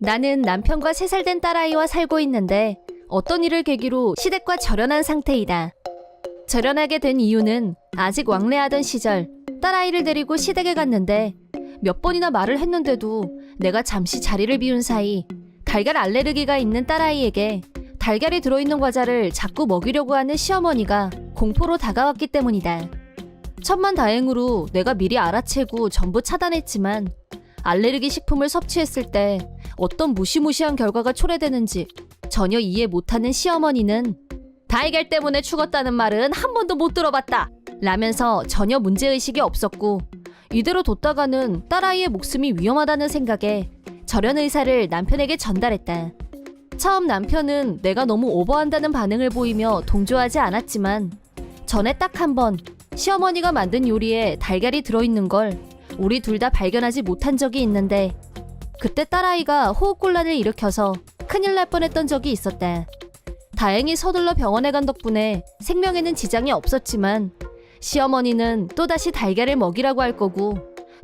나는 남편과 3살 된 딸아이와 살고 있는데 어떤 일을 계기로 시댁과 절연한 상태이다. 절연하게 된 이유는 아직 왕래하던 시절 딸아이를 데리고 시댁에 갔는데 몇 번이나 말을 했는데도 내가 잠시 자리를 비운 사이 달걀 알레르기가 있는 딸아이에게 달걀이 들어있는 과자를 자꾸 먹이려고 하는 시어머니가 공포로 다가왔기 때문이다. 천만다행으로 내가 미리 알아채고 전부 차단했지만 알레르기 식품을 섭취했을 때 어떤 무시무시한 결과가 초래되는지 전혀 이해 못하는 시어머니는 달걀 때문에 죽었다는 말은 한 번도 못 들어봤다 라면서 전혀 문제의식이 없었고, 이대로 뒀다가는 딸아이의 목숨이 위험하다는 생각에 절연 의사를 남편에게 전달했다. 처음 남편은 내가 너무 오버한다는 반응을 보이며 동조하지 않았지만 전에 딱 한 번 시어머니가 만든 요리에 달걀이 들어있는 걸 우리 둘 다 발견하지 못한 적이 있는데, 그때 딸아이가 호흡곤란을 일으켜서 큰일 날 뻔했던 적이 있었다. 다행히 서둘러 병원에 간 덕분에 생명에는 지장이 없었지만 시어머니는 또다시 달걀을 먹이라고 할 거고,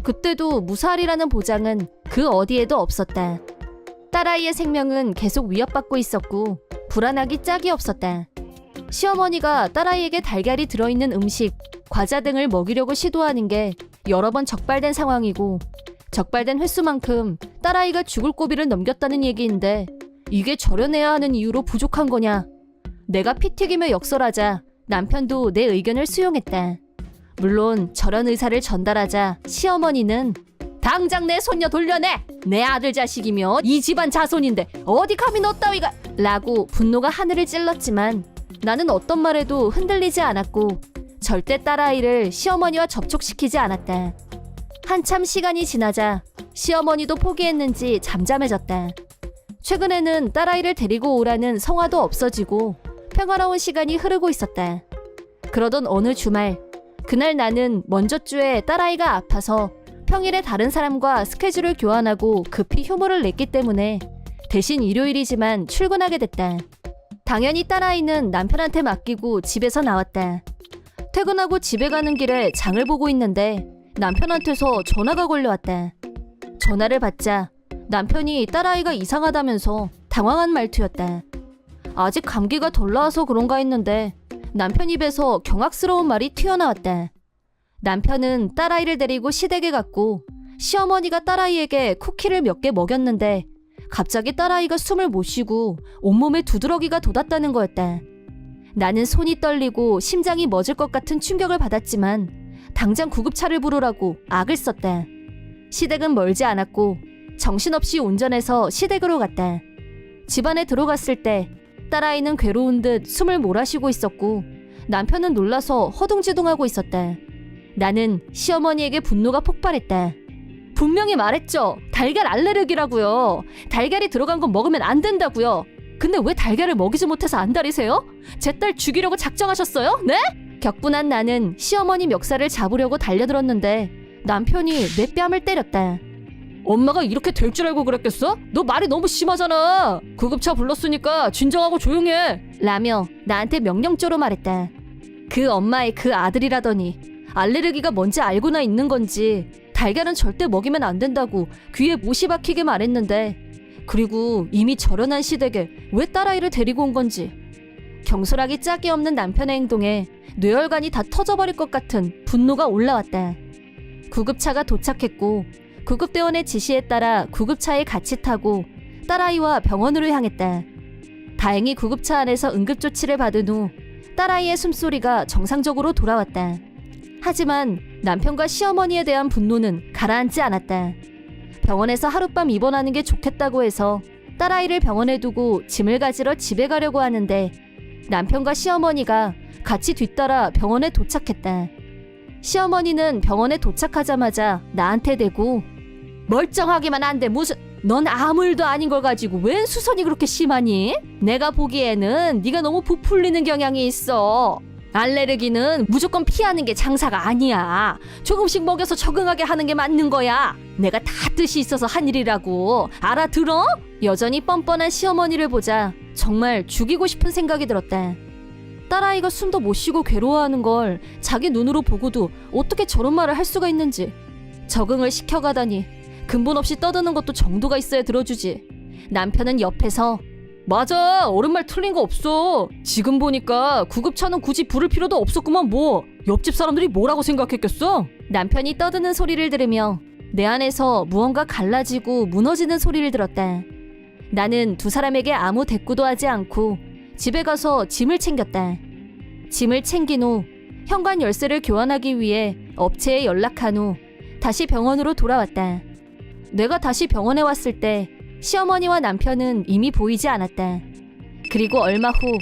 그때도 무사할이라는 보장은 그 어디에도 없었다. 딸아이의 생명은 계속 위협받고 있었고 불안하기 짝이 없었다. 시어머니가 딸아이에게 달걀이 들어있는 음식, 과자 등을 먹이려고 시도하는 게 여러 번 적발된 상황이고, 적발된 횟수만큼 딸아이가 죽을 고비를 넘겼다는 얘기인데 이게 절연해야 하는 이유로 부족한 거냐. 내가 피 튀기며 역설하자 남편도 내 의견을 수용했다. 물론 절연 의사를 전달하자 시어머니는 당장 내 손녀 돌려내! 내 아들 자식이며 이 집안 자손인데 어디 감히 너 따위가! 라고 분노가 하늘을 찔렀지만 나는 어떤 말에도 흔들리지 않았고 절대 딸아이를 시어머니와 접촉시키지 않았다. 한참 시간이 지나자 시어머니도 포기했는지 잠잠해졌다. 최근에는 딸아이를 데리고 오라는 성화도 없어지고 평화로운 시간이 흐르고 있었다. 그러던 어느 주말, 그날 나는 먼저 주에 딸아이가 아파서 평일에 다른 사람과 스케줄을 교환하고 급히 휴무를 냈기 때문에 대신 일요일이지만 출근하게 됐다. 당연히 딸아이는 남편한테 맡기고 집에서 나왔다. 퇴근하고 집에 가는 길에 장을 보고 있는데 남편한테서 전화가 걸려왔다. 전화를 받자 남편이 딸아이가 이상하다면서 당황한 말투였다. 아직 감기가 덜 나와서 그런가 했는데 남편 입에서 경악스러운 말이 튀어나왔다. 남편은 딸아이를 데리고 시댁에 갔고 시어머니가 딸아이에게 쿠키를 몇 개 먹였는데 갑자기 딸아이가 숨을 못 쉬고 온몸에 두드러기가 돋았다는 거였다. 나는 손이 떨리고 심장이 멎을 것 같은 충격을 받았지만 당장 구급차를 부르라고 악을 썼다. 시댁은 멀지 않았고 정신없이 운전해서 시댁으로 갔다. 집 안에 들어갔을 때 딸아이는 괴로운 듯 숨을 몰아쉬고 있었고 남편은 놀라서 허둥지둥하고 있었다. 나는 시어머니에게 분노가 폭발했다. 분명히 말했죠. 달걀 알레르기라고요. 달걀이 들어간 건 먹으면 안 된다고요. 근데 왜 달걀을 먹이지 못해서 안달이세요? 제 딸 죽이려고 작정하셨어요? 네? 격분한 나는 시어머니 멱살을 잡으려고 달려들었는데 남편이 내 뺨을 때렸다. 엄마가 이렇게 될 줄 알고 그랬겠어? 너 말이 너무 심하잖아. 구급차 불렀으니까 진정하고 조용해. 라며 나한테 명령조로 말했다. 그 엄마의 그 아들이라더니 알레르기가 뭔지 알고나 있는 건지 달걀은 절대 먹이면 안 된다고 귀에 못이 박히게 말했는데, 그리고 이미 절연한 시댁에 왜 딸아이를 데리고 온 건지. 경솔하기 짝이 없는 남편의 행동에 뇌혈관이 다 터져버릴 것 같은 분노가 올라왔다. 구급차가 도착했고 구급대원의 지시에 따라 구급차에 같이 타고 딸아이와 병원으로 향했다. 다행히 구급차 안에서 응급조치를 받은 후 딸아이의 숨소리가 정상적으로 돌아왔다. 하지만 남편과 시어머니에 대한 분노는 가라앉지 않았다. 병원에서 하룻밤 입원하는 게 좋겠다고 해서 딸아이를 병원에 두고 짐을 가지러 집에 가려고 하는데 남편과 시어머니가 같이 뒤따라 병원에 도착했다. 시어머니는 병원에 도착하자마자 나한테 대고 멀쩡하기만 한데 무슨 넌 아무 일도 아닌 걸 가지고 웬 수선이 그렇게 심하니? 내가 보기에는 네가 너무 부풀리는 경향이 있어. 알레르기는 무조건 피하는 게 장사가 아니야. 조금씩 먹여서 적응하게 하는 게 맞는 거야. 내가 다 뜻이 있어서 한 일이라고. 알아들어? 여전히 뻔뻔한 시어머니를 보자 정말 죽이고 싶은 생각이 들었다. 딸아이가 숨도 못 쉬고 괴로워하는 걸 자기 눈으로 보고도 어떻게 저런 말을 할 수가 있는지. 적응을 시켜가다니 근본 없이 떠드는 것도 정도가 있어야 들어주지. 남편은 옆에서 맞아, 어른 말 틀린 거 없어. 지금 보니까 구급차는 굳이 부를 필요도 없었구만 뭐. 옆집 사람들이 뭐라고 생각했겠어? 남편이 떠드는 소리를 들으며 내 안에서 무언가 갈라지고 무너지는 소리를 들었다. 나는 두 사람에게 아무 대꾸도 하지 않고 집에 가서 짐을 챙겼다. 짐을 챙긴 후 현관 열쇠를 교환하기 위해 업체에 연락한 후 다시 병원으로 돌아왔다. 내가 다시 병원에 왔을 때 시어머니와 남편은 이미 보이지 않았다. 그리고 얼마 후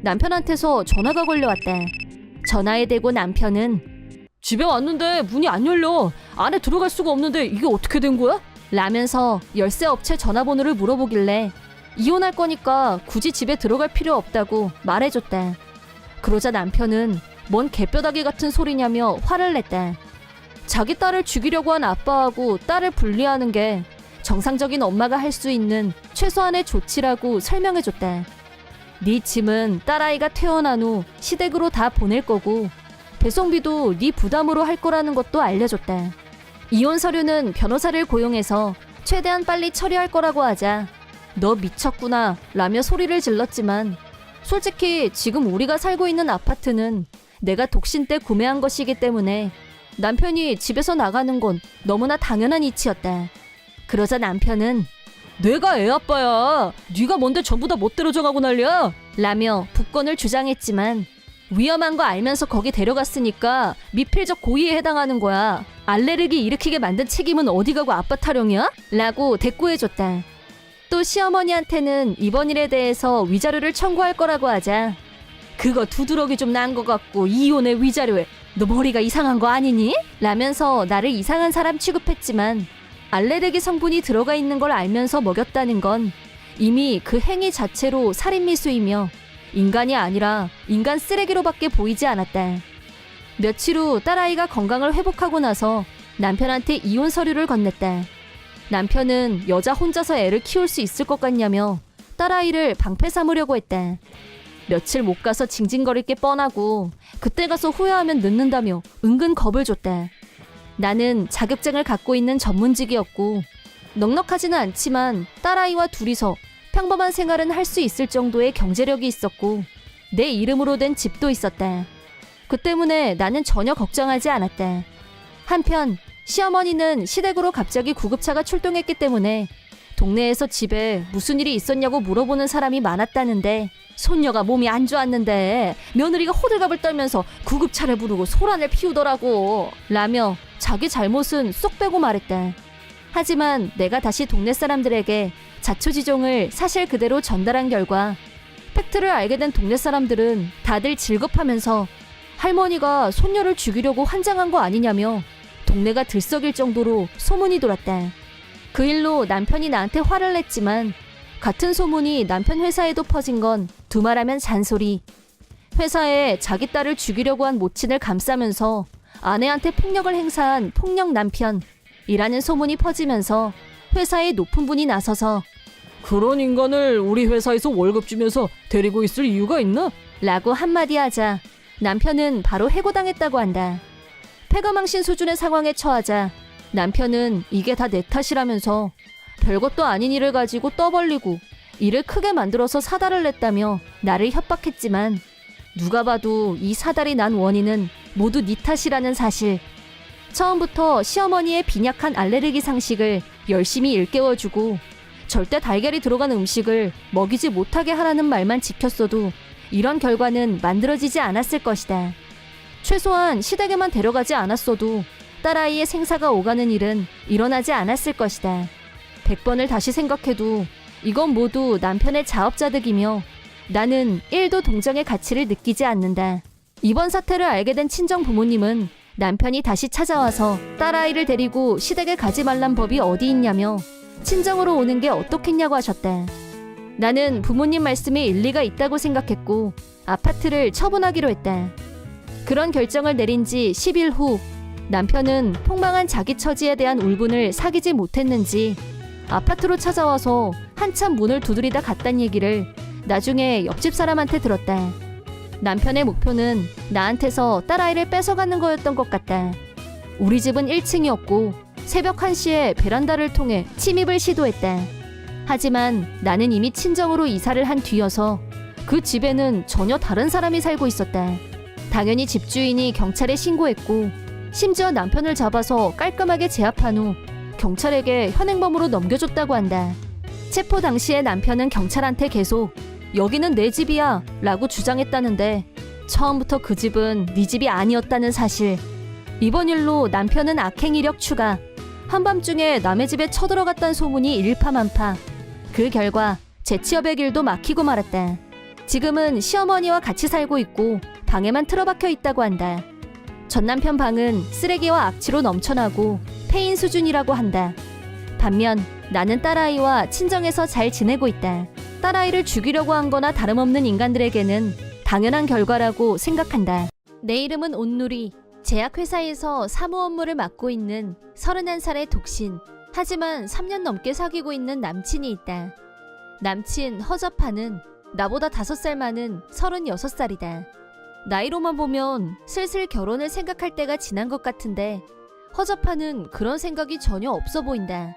남편한테서 전화가 걸려왔다. 전화에 대고 남편은 집에 왔는데 문이 안 열려. 안에 들어갈 수가 없는데 이게 어떻게 된 거야? 라면서 열쇠 업체 전화번호를 물어보길래 이혼할 거니까 굳이 집에 들어갈 필요 없다고 말해줬다. 그러자 남편은 뭔 개뼈다귀 같은 소리냐며 화를 냈다. 자기 딸을 죽이려고 한 아빠하고 딸을 분리하는 게 정상적인 엄마가 할 수 있는 최소한의 조치라고 설명해줬다. 네 짐은 딸아이가 태어난 후 시댁으로 다 보낼 거고 배송비도 네 부담으로 할 거라는 것도 알려줬다. 이혼 서류는 변호사를 고용해서 최대한 빨리 처리할 거라고 하자 너 미쳤구나 라며 소리를 질렀지만 솔직히 지금 우리가 살고 있는 아파트는 내가 독신 때 구매한 것이기 때문에 남편이 집에서 나가는 건 너무나 당연한 이치였다. 그러자 남편은 내가 애 아빠야. 네가 뭔데 전부 다 멋대로 정하고 난리야? 라며 북권을 주장했지만 위험한 거 알면서 거기 데려갔으니까 미필적 고의에 해당하는 거야. 알레르기 일으키게 만든 책임은 어디 가고 아빠 타령이야? 라고 대꾸해줬다. 또 시어머니한테는 이번 일에 대해서 위자료를 청구할 거라고 하자 그거 두드러기 좀 난 거 같고 이혼에 위자료에 너 머리가 이상한 거 아니니? 라면서 나를 이상한 사람 취급했지만 알레르기 성분이 들어가 있는 걸 알면서 먹였다는 건 이미 그 행위 자체로 살인미수이며 인간이 아니라 인간 쓰레기로밖에 보이지 않았다. 며칠 후 딸아이가 건강을 회복하고 나서 남편한테 이혼 서류를 건넸다. 남편은 여자 혼자서 애를 키울 수 있을 것 같냐며 딸아이를 방패 삼으려고 했다. 며칠 못 가서 징징거릴 게 뻔하고 그때 가서 후회하면 늦는다며 은근 겁을 줬다. 나는 자격증을 갖고 있는 전문직이었고 넉넉하지는 않지만 딸아이와 둘이서 평범한 생활은 할 수 있을 정도의 경제력이 있었고 내 이름으로 된 집도 있었다. 그 때문에 나는 전혀 걱정하지 않았다. 한편 시어머니는 시댁으로 갑자기 구급차가 출동했기 때문에 동네에서 집에 무슨 일이 있었냐고 물어보는 사람이 많았다는데 손녀가 몸이 안 좋았는데 며느리가 호들갑을 떨면서 구급차를 부르고 소란을 피우더라고 라며 자기 잘못은 쏙 빼고 말했다. 하지만 내가 다시 동네 사람들에게 자초지종을 사실 그대로 전달한 결과 팩트를 알게 된 동네 사람들은 다들 질겁하면서 할머니가 손녀를 죽이려고 환장한 거 아니냐며 동네가 들썩일 정도로 소문이 돌았다. 그 일로 남편이 나한테 화를 냈지만 같은 소문이 남편 회사에도 퍼진 건 두말하면 잔소리. 회사에 자기 딸을 죽이려고 한 모친을 감싸면서 아내한테 폭력을 행사한 폭력 남편이라는 소문이 퍼지면서 회사의 높은 분이 나서서 그런 인간을 우리 회사에서 월급 주면서 데리고 있을 이유가 있나? 라고 한마디 하자 남편은 바로 해고당했다고 한다. 패가망신 수준의 상황에 처하자 남편은 이게 다 내 탓이라면서 별것도 아닌 일을 가지고 떠벌리고 일을 크게 만들어서 사달을 냈다며 나를 협박했지만 누가 봐도 이 사달이 난 원인은 모두 네 탓이라는 사실. 처음부터 시어머니의 빈약한 알레르기 상식을 열심히 일깨워주고 절대 달걀이 들어간 음식을 먹이지 못하게 하라는 말만 지켰어도 이런 결과는 만들어지지 않았을 것이다. 최소한 시댁에만 데려가지 않았어도 딸아이의 생사가 오가는 일은 일어나지 않았을 것이다. 100번을 다시 생각해도 이건 모두 남편의 자업자득이며 나는 1도 동정의 가치를 느끼지 않는다. 이번 사태를 알게 된 친정 부모님은 남편이 다시 찾아와서 딸아이를 데리고 시댁에 가지 말란 법이 어디 있냐며 친정으로 오는 게 어떻겠냐고 하셨다. 나는 부모님 말씀에 일리가 있다고 생각했고 아파트를 처분하기로 했다. 그런 결정을 내린 지 10일 후 남편은 폭망한 자기 처지에 대한 울분을 사귀지 못했는지 아파트로 찾아와서 한참 문을 두드리다 갔단 얘기를 나중에 옆집 사람한테 들었다. 남편의 목표는 나한테서 딸아이를 뺏어가는 거였던 것 같다. 우리 집은 1층이었고 새벽 1시에 베란다를 통해 침입을 시도했다. 하지만 나는 이미 친정으로 이사를 한 뒤여서 그 집에는 전혀 다른 사람이 살고 있었다. 당연히 집주인이 경찰에 신고했고 심지어 남편을 잡아서 깔끔하게 제압한 후 경찰에게 현행범으로 넘겨줬다고 한다. 체포 당시에 남편은 경찰한테 계속 여기는 내 집이야 라고 주장했다는데 처음부터 그 집은 네 집이 아니었다는 사실. 이번 일로 남편은 악행이력 추가, 한밤중에 남의 집에 쳐들어갔다는 소문이 일파만파. 그 결과 재취업의 길도 막히고 말았다. 지금은 시어머니와 같이 살고 있고 방에만 틀어박혀 있다고 한다. 전 남편 방은 쓰레기와 악취로 넘쳐나고 폐인 수준이라고 한다. 반면 나는 딸아이와 친정에서 잘 지내고 있다. 딸아이를 죽이려고 한 거나 다름없는 인간들에게는 당연한 결과라고 생각한다. 내 이름은 온누리. 제약회사에서 사무 업무를 맡고 있는 31살의 독신. 하지만 3년 넘게 사귀고 있는 남친이 있다. 남친 허접하는 나보다 5살 많은 36살이다. 나이로만 보면 슬슬 결혼을 생각할 때가 지난 것 같은데 허접하는 그런 생각이 전혀 없어 보인다.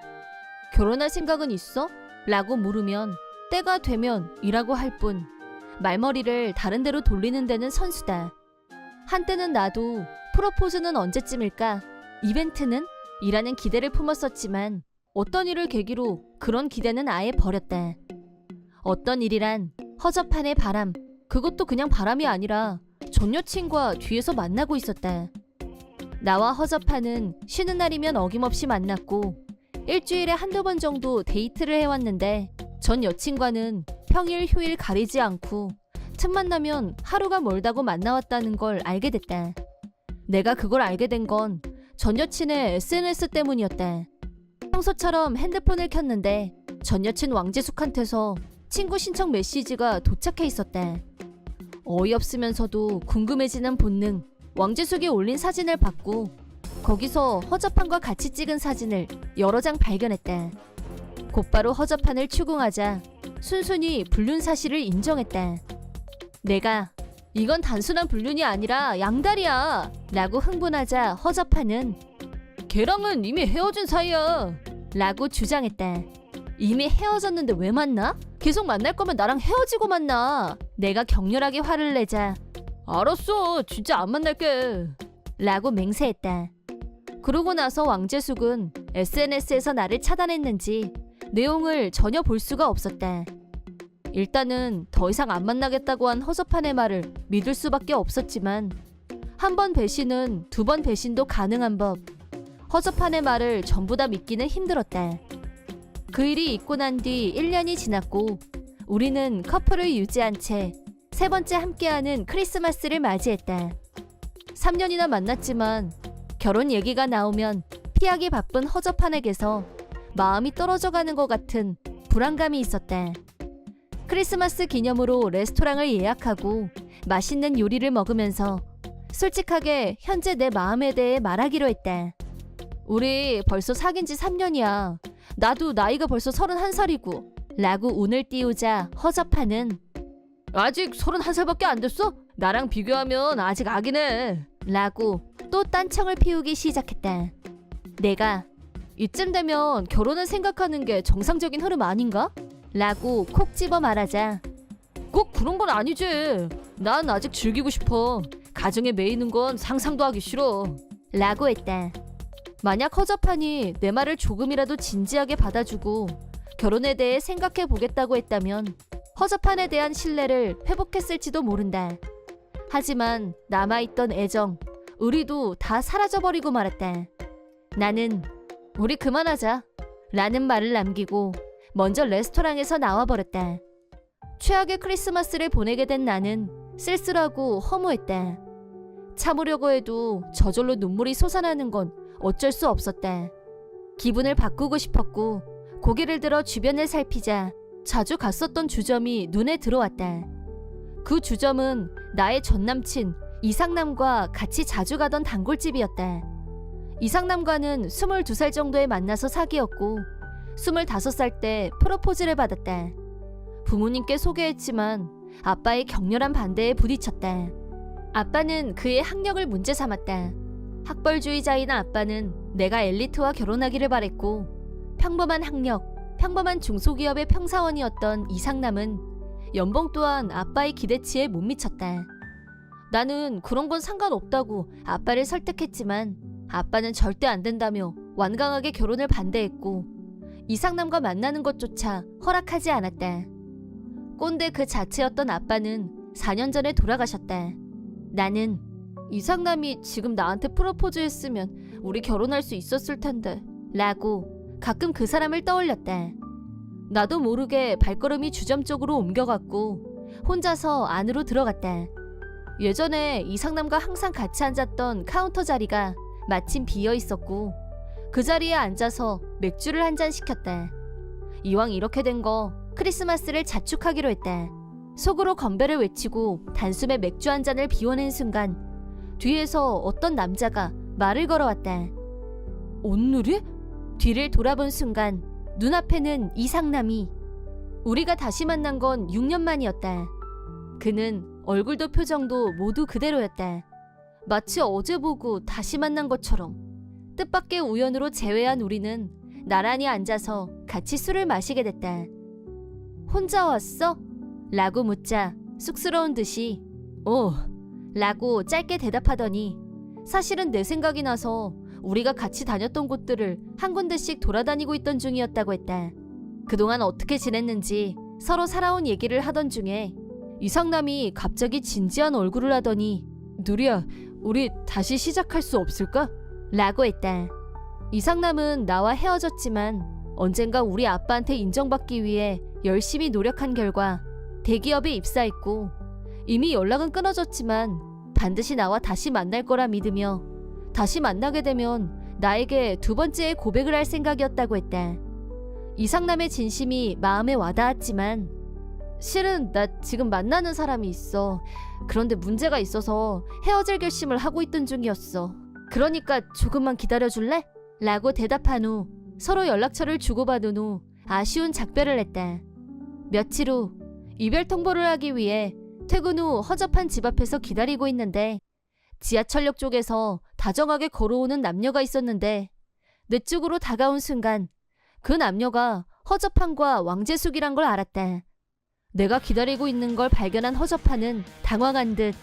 결혼할 생각은 있어? 라고 물으면 때가 되면 이라고 할 뿐. 말머리를 다른 데로 돌리는 데는 선수다. 한때는 나도 프로포즈는 언제쯤일까? 이벤트는? 이라는 기대를 품었었지만 어떤 일을 계기로 그런 기대는 아예 버렸다. 어떤 일이란 허접한의 바람, 그것도 그냥 바람이 아니라 전 여친과 뒤에서 만나고 있었다. 나와 허접한은 쉬는 날이면 어김없이 만났고 일주일에 한두 번 정도 데이트를 해왔는데 전 여친과는 평일 휴일 가리지 않고 틈만 나면 하루가 멀다고 만나왔다는 걸 알게 됐다. 내가 그걸 알게 된 건 전 여친의 SNS 때문이었다. 평소처럼 핸드폰을 켰는데 전 여친 왕재숙한테서 친구 신청 메시지가 도착해 있었다. 어이없으면서도 궁금해지는 본능. 왕재숙이 올린 사진을 봤고 거기서 허접한과 같이 찍은 사진을 여러 장 발견했다. 곧바로 허접한을 추궁하자 순순히 불륜 사실을 인정했다. 내가 이건 단순한 불륜이 아니라 양다리야 라고 흥분하자 허접한은 걔랑은 이미 헤어진 사이야 라고 주장했다. 이미 헤어졌는데 왜 만나? 계속 만날 거면 나랑 헤어지고 만나. 내가 격렬하게 화를 내자 알았어 진짜 안 만날게 라고 맹세했다. 그러고 나서 왕재숙은 SNS에서 나를 차단했는지 내용을 전혀 볼 수가 없었다. 일단은 더 이상 안 만나겠다고 한 허접한의 말을 믿을 수밖에 없었지만 한 번 배신은 2번 배신도 가능한 법. 허접한의 말을 전부 다 믿기는 힘들었다. 그 일이 있고 난 뒤 1년이 지났고 우리는 커플을 유지한 채 3번째 함께하는 크리스마스를 맞이했다. 3년이나 만났지만 결혼 얘기가 나오면 피하기 바쁜 허접한에게서 마음이 떨어져가는 것 같은 불안감이 있었다. 크리스마스 기념으로 레스토랑을 예약하고 맛있는 요리를 먹으면서 솔직하게 현재 내 마음에 대해 말하기로 했다. 우리 벌써 사귄 지 3년이야. 나도 나이가 벌써 31살이고 라고 운을 띄우자 허접한은 아직 31살밖에 안 됐어? 나랑 비교하면 아직 아기네 라고 또 딴청을 피우기 시작했다. 내가 이쯤 되면 결혼을 생각하는 게 정상적인 흐름 아닌가? 라고 콕 집어 말하자 꼭 그런 건 아니지. 난 아직 즐기고 싶어. 가정에 매이는 건 상상도 하기 싫어 라고 했다. 만약 허접하니 내 말을 조금이라도 진지하게 받아주고 결혼에 대해 생각해 보겠다고 했다면 허접한에 대한 신뢰를 회복했을지도 모른다. 하지만 남아있던 애정, 의리도 다 사라져버리고 말았다. 나는 우리 그만하자 라는 말을 남기고 먼저 레스토랑에서 나와버렸다. 최악의 크리스마스를 보내게 된 나는 쓸쓸하고 허무했다. 참으려고 해도 저절로 눈물이 솟아나는 건 어쩔 수 없었다. 기분을 바꾸고 싶었고 고개를 들어 주변을 살피자 자주 갔었던 주점이 눈에 들어왔다. 그 주점은 나의 전남친 이상남과 같이 자주 가던 단골집이었다. 이상남과는 22살 정도에 만나서 사귀었고 25살 때 프로포즈를 받았다. 부모님께 소개했지만 아빠의 격렬한 반대에 부딪혔다. 아빠는 그의 학력을 문제 삼았다. 학벌주의자인 아빠는 내가 엘리트와 결혼하기를 바랬고 평범한 학력, 평범한 중소기업의 평사원이었던 이상남은 연봉 또한 아빠의 기대치에 못 미쳤다. 나는 그런 건 상관없다고 아빠를 설득했지만 아빠는 절대 안 된다며 완강하게 결혼을 반대했고 이상남과 만나는 것조차 허락하지 않았다. 꼰대 그 자체였던 아빠는 4년 전에 돌아가셨다. 나는 이상남이 지금 나한테 프로포즈 했으면 우리 결혼할 수 있었을 텐데 라고 가끔 그 사람을 떠올렸다. 나도 모르게 발걸음이 주점 쪽으로 옮겨갔고 혼자서 안으로 들어갔다. 예전에 이상남과 항상 같이 앉았던 카운터 자리가 마침 비어 있었고 그 자리에 앉아서 맥주를 한 잔 시켰다. 이왕 이렇게 된 거 크리스마스를 자축하기로 했다. 속으로 건배를 외치고 단숨에 맥주 한 잔을 비워낸 순간 뒤에서 어떤 남자가 말을 걸어왔다. 온누리? 뒤를 돌아본 순간 눈앞에는 이상남이. 우리가 다시 만난 건 6년 만이었다. 그는 얼굴도 표정도 모두 그대로였다. 마치 어제 보고 다시 만난 것처럼. 뜻밖의 우연으로 재회한 우리는 나란히 앉아서 같이 술을 마시게 됐다. 혼자 왔어? 라고 묻자 쑥스러운 듯이 라고 짧게 대답하더니 사실은 내 생각이 나서 우리가 같이 다녔던 곳들을 한 군데씩 돌아다니고 있던 중이었다고 했다. 그동안 어떻게 지냈는지 서로 살아온 얘기를 하던 중에 이상남이 갑자기 진지한 얼굴을 하더니 누리야, 우리 다시 시작할 수 없을까? 라고 했다. 이상남은 나와 헤어졌지만 언젠가 우리 아빠한테 인정받기 위해 열심히 노력한 결과 대기업에 입사했고 이미 연락은 끊어졌지만 반드시 나와 다시 만날 거라 믿으며 다시 만나게 되면 나에게 두 번째의 고백을 할 생각이었다고 했다. 이상남의 진심이 마음에 와닿았지만 실은 나 지금 만나는 사람이 있어. 그런데 문제가 있어서 헤어질 결심을 하고 있던 중이었어. 그러니까 조금만 기다려줄래? 라고 대답한 후 서로 연락처를 주고받은 후 아쉬운 작별을 했다. 며칠 후 이별 통보를 하기 위해 퇴근 후 허접한 집 앞에서 기다리고 있는데 지하철역 쪽에서 다정하게 걸어오는 남녀가 있었는데 내 쪽으로 다가온 순간 그 남녀가 허접한과 왕재숙이란 걸 알았다. 내가 기다리고 있는 걸 발견한 허접한은 당황한 듯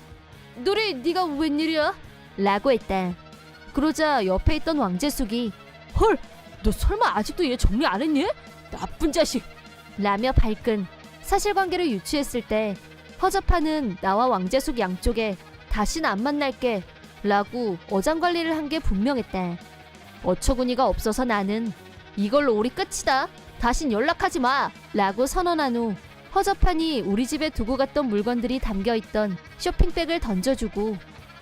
누리 네가 웬일이야? 라고 했다. 그러자 옆에 있던 왕재숙이 헐! 너 설마 아직도 얘 정리 안 했니? 나쁜 자식! 라며 발끈 사실관계를 유추했을 때 허접한은 나와 왕재숙 양쪽에 다신 안 만날게 라고 어장관리를 한 게 분명했다. 어처구니가 없어서 나는 이걸로 우리 끝이다. 다신 연락하지 마! 라고 선언한 후 허접한이 우리 집에 두고 갔던 물건들이 담겨있던 쇼핑백을 던져주고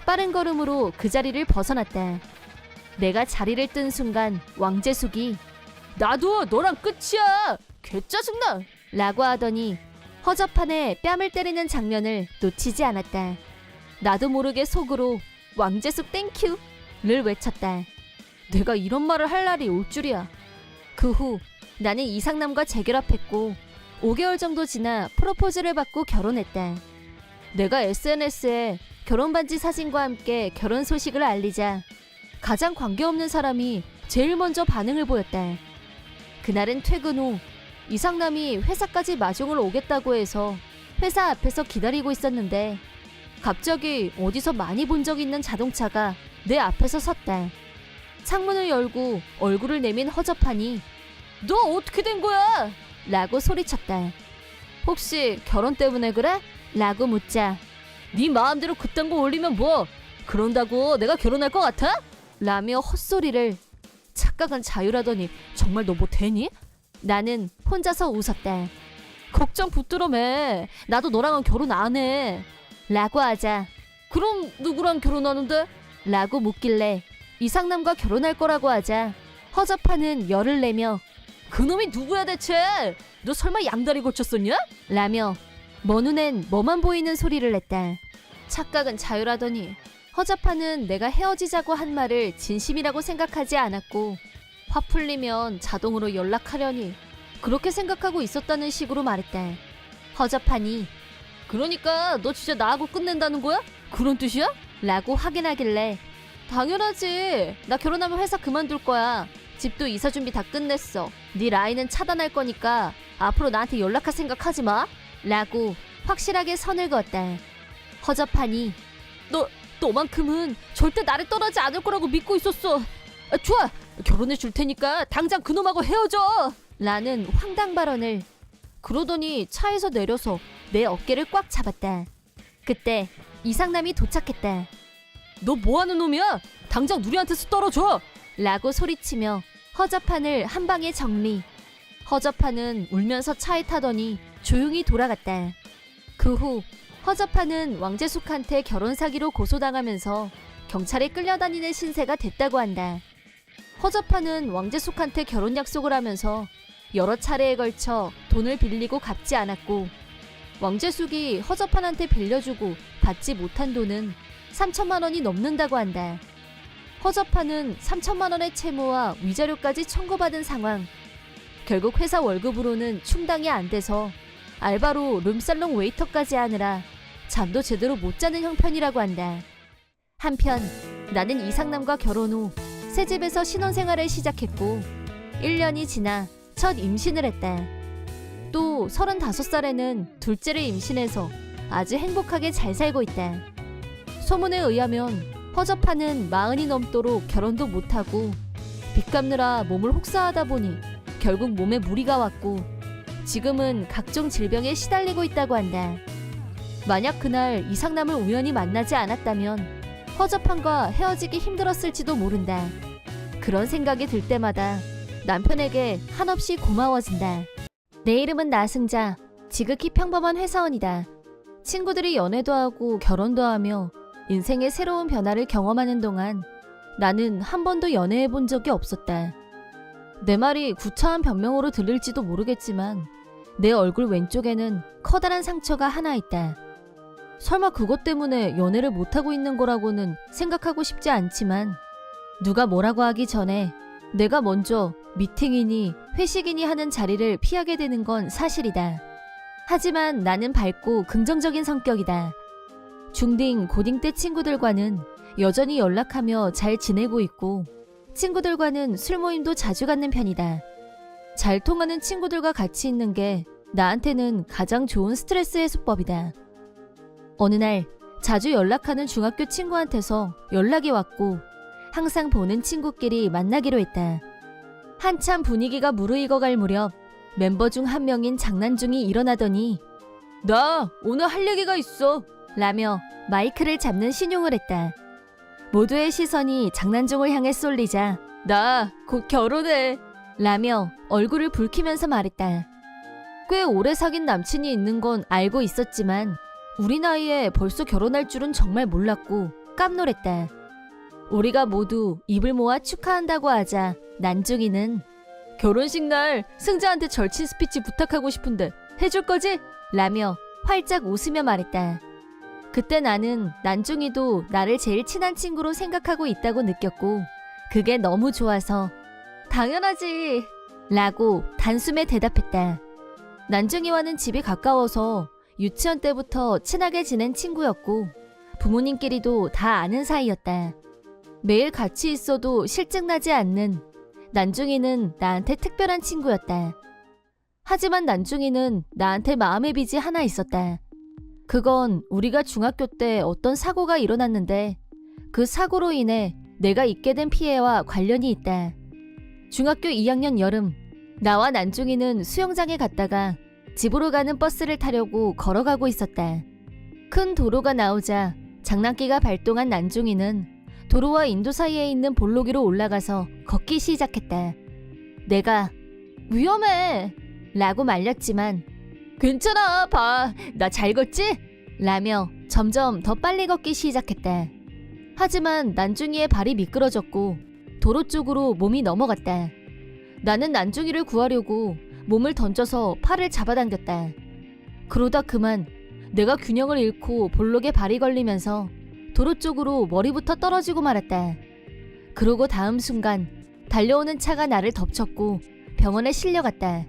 빠른 걸음으로 그 자리를 벗어났다. 내가 자리를 뜬 순간 왕재숙이 나도 너랑 끝이야! 개짜증나! 라고 하더니 허접한의 뺨을 때리는 장면을 놓치지 않았다. 나도 모르게 속으로 왕재숙 땡큐를 외쳤다. 내가 이런 말을 할 날이 올 줄이야. 그 후 나는 이상남과 재결합했고 5개월 정도 지나 프로포즈를 받고 결혼했다. 내가 SNS에 결혼반지 사진과 함께 결혼 소식을 알리자 가장 관계없는 사람이 제일 먼저 반응을 보였다. 그날은 퇴근 후 이상남이 회사까지 마중을 오겠다고 해서 회사 앞에서 기다리고 있었는데 갑자기 어디서 많이 본 적 있는 자동차가 내 앞에서 섰다. 창문을 열고 얼굴을 내민 허접하니 너 어떻게 된 거야? 라고 소리쳤다. 혹시 결혼 때문에 그래? 라고 묻자 네 마음대로 그딴 거 올리면 뭐 그런다고 내가 결혼할 것 같아? 라며 헛소리를. 착각은 자유라더니 정말 너 뭐 되니? 나는 혼자서 웃었다. 걱정 붙들어매. 나도 너랑은 결혼 안 해. 라고 하자 그럼 누구랑 결혼하는데? 라고 묻길래 이상남과 결혼할 거라고 하자 허접하는 열을 내며 그놈이 누구야 대체? 너 설마 양다리 고쳤었냐? 라며 먼 눈엔 뭐만 보이는 소리를 냈다. 착각은 자유라더니 허접하는 내가 헤어지자고 한 말을 진심이라고 생각하지 않았고 화 풀리면 자동으로 연락하려니 그렇게 생각하고 있었다는 식으로 말했다. 허접하니 그러니까 너 진짜 나하고 끝낸다는 거야? 그런 뜻이야? 라고 확인하길래 당연하지. 나 결혼하면 회사 그만둘 거야. 집도 이사 준비 다 끝냈어. 네 라인은 차단할 거니까 앞으로 나한테 연락할 생각 하지 마. 라고 확실하게 선을 그었다. 허접하니 너만큼은 절대 나를 떠나지 않을 거라고 믿고 있었어. 좋아, 결혼해 줄 테니까 당장 그놈하고 헤어져. 라는 황당 발언을. 그러더니 차에서 내려서 내 어깨를 꽉 잡았다. 그때 이상남이 도착했다. 너 뭐하는 놈이야? 당장 누리한테서 떨어져! 라고 소리치며 허접한을 한 방에 정리. 허접한은 울면서 차에 타더니 조용히 돌아갔다. 그 후 허접한은 왕재숙한테 결혼 사기로 고소당하면서 경찰에 끌려다니는 신세가 됐다고 한다. 허접한은 왕재숙한테 결혼 약속을 하면서 여러 차례에 걸쳐 돈을 빌리고 갚지 않았고, 왕재숙이 허접한한테 빌려주고 받지 못한 돈은 3천만 원이 넘는다고 한다. 허접한은 3천만 원의 채무와 위자료까지 청구받은 상황. 결국 회사 월급으로는 충당이 안 돼서 알바로 룸살롱 웨이터까지 하느라 잠도 제대로 못 자는 형편이라고 한다. 한편 나는 이상남과 결혼 후 새 집에서 신혼생활을 시작했고 1년이 지나 첫 임신을 했다. 또 35살에는 둘째를 임신해서 아주 행복하게 잘 살고 있다. 소문에 의하면 허접한은 40이 넘도록 결혼도 못하고 빚 갚느라 몸을 혹사하다 보니 결국 몸에 무리가 왔고 지금은 각종 질병에 시달리고 있다고 한다. 만약 그날 이상남을 우연히 만나지 않았다면 허접한과 헤어지기 힘들었을지도 모른다. 그런 생각이 들 때마다 남편에게 한없이 고마워진다. 내 이름은 나승자, 지극히 평범한 회사원이다. 친구들이 연애도 하고 결혼도 하며 인생의 새로운 변화를 경험하는 동안 나는 한 번도 연애해 본 적이 없었다. 내 말이 구차한 변명으로 들릴지도 모르겠지만 내 얼굴 왼쪽에는 커다란 상처가 하나 있다. 설마 그것 때문에 연애를 못하고 있는 거라고는 생각하고 싶지 않지만 누가 뭐라고 하기 전에 내가 먼저 미팅이니 회식이니 하는 자리를 피하게 되는 건 사실이다. 하지만 나는 밝고 긍정적인 성격이다. 중딩, 고딩 때 친구들과는 여전히 연락하며 잘 지내고 있고 친구들과는 술 모임도 자주 갖는 편이다. 잘 통하는 친구들과 같이 있는 게 나한테는 가장 좋은 스트레스 해소법이다. 어느 날 자주 연락하는 중학교 친구한테서 연락이 왔고 항상 보는 친구끼리 만나기로 했다. 한참 분위기가 무르익어갈 무렵 멤버 중 한 명인 장난중이 일어나더니 나 오늘 할 얘기가 있어 라며 마이크를 잡는 신용을 했다. 모두의 시선이 장난중을 향해 쏠리자 나 곧 결혼해 라며 얼굴을 붉히면서 말했다. 꽤 오래 사귄 남친이 있는 건 알고 있었지만 우리 나이에 벌써 결혼할 줄은 정말 몰랐고 깜놀했다. 우리가 모두 입을 모아 축하한다고 하자 난중이는 결혼식 날 승자한테 절친 스피치 부탁하고 싶은데 해줄 거지? 라며 활짝 웃으며 말했다. 그때 나는 난중이도 나를 제일 친한 친구로 생각하고 있다고 느꼈고 그게 너무 좋아서 당연하지 라고 단숨에 대답했다. 난중이와는 집이 가까워서 유치원 때부터 친하게 지낸 친구였고 부모님끼리도 다 아는 사이였다. 매일 같이 있어도 실증나지 않는 난중이는 나한테 특별한 친구였다. 하지만 난중이는 나한테 마음의 빚이 하나 있었다. 그건 우리가 중학교 때 어떤 사고가 일어났는데 그 사고로 인해 내가 입게 된 피해와 관련이 있다. 중학교 2학년 여름, 나와 난중이는 수영장에 갔다가 집으로 가는 버스를 타려고 걸어가고 있었다. 큰 도로가 나오자 장난기가 발동한 난중이는 도로와 인도 사이에 있는 볼로기로 올라가서 걷기 시작했다. 내가 위험해 라고 말렸지만 괜찮아 봐 나 잘 걷지? 라며 점점 더 빨리 걷기 시작했다. 하지만 난중이의 발이 미끄러졌고 도로 쪽으로 몸이 넘어갔다. 나는 난중이를 구하려고 몸을 던져서 팔을 잡아당겼다. 그러다 그만 내가 균형을 잃고 볼록에 발이 걸리면서 도로 쪽으로 머리부터 떨어지고 말았다. 그러고 다음 순간 달려오는 차가 나를 덮쳤고 병원에 실려갔다.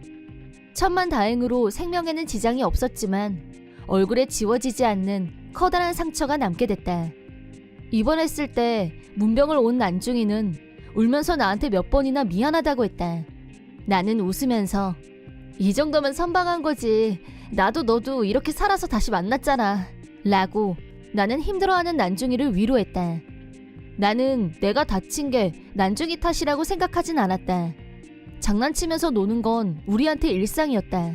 천만다행으로 생명에는 지장이 없었지만 얼굴에 지워지지 않는 커다란 상처가 남게 됐다. 입원했을 때 문병을 온 난중이는 울면서 나한테 몇 번이나 미안하다고 했다. 나는 웃으면서 이 정도면 선방한 거지. 나도 너도 이렇게 살아서 다시 만났잖아. 라고 나는 힘들어하는 난중이를 위로했다. 나는 내가 다친 게 난중이 탓이라고 생각하진 않았다. 장난치면서 노는 건 우리한테 일상이었다.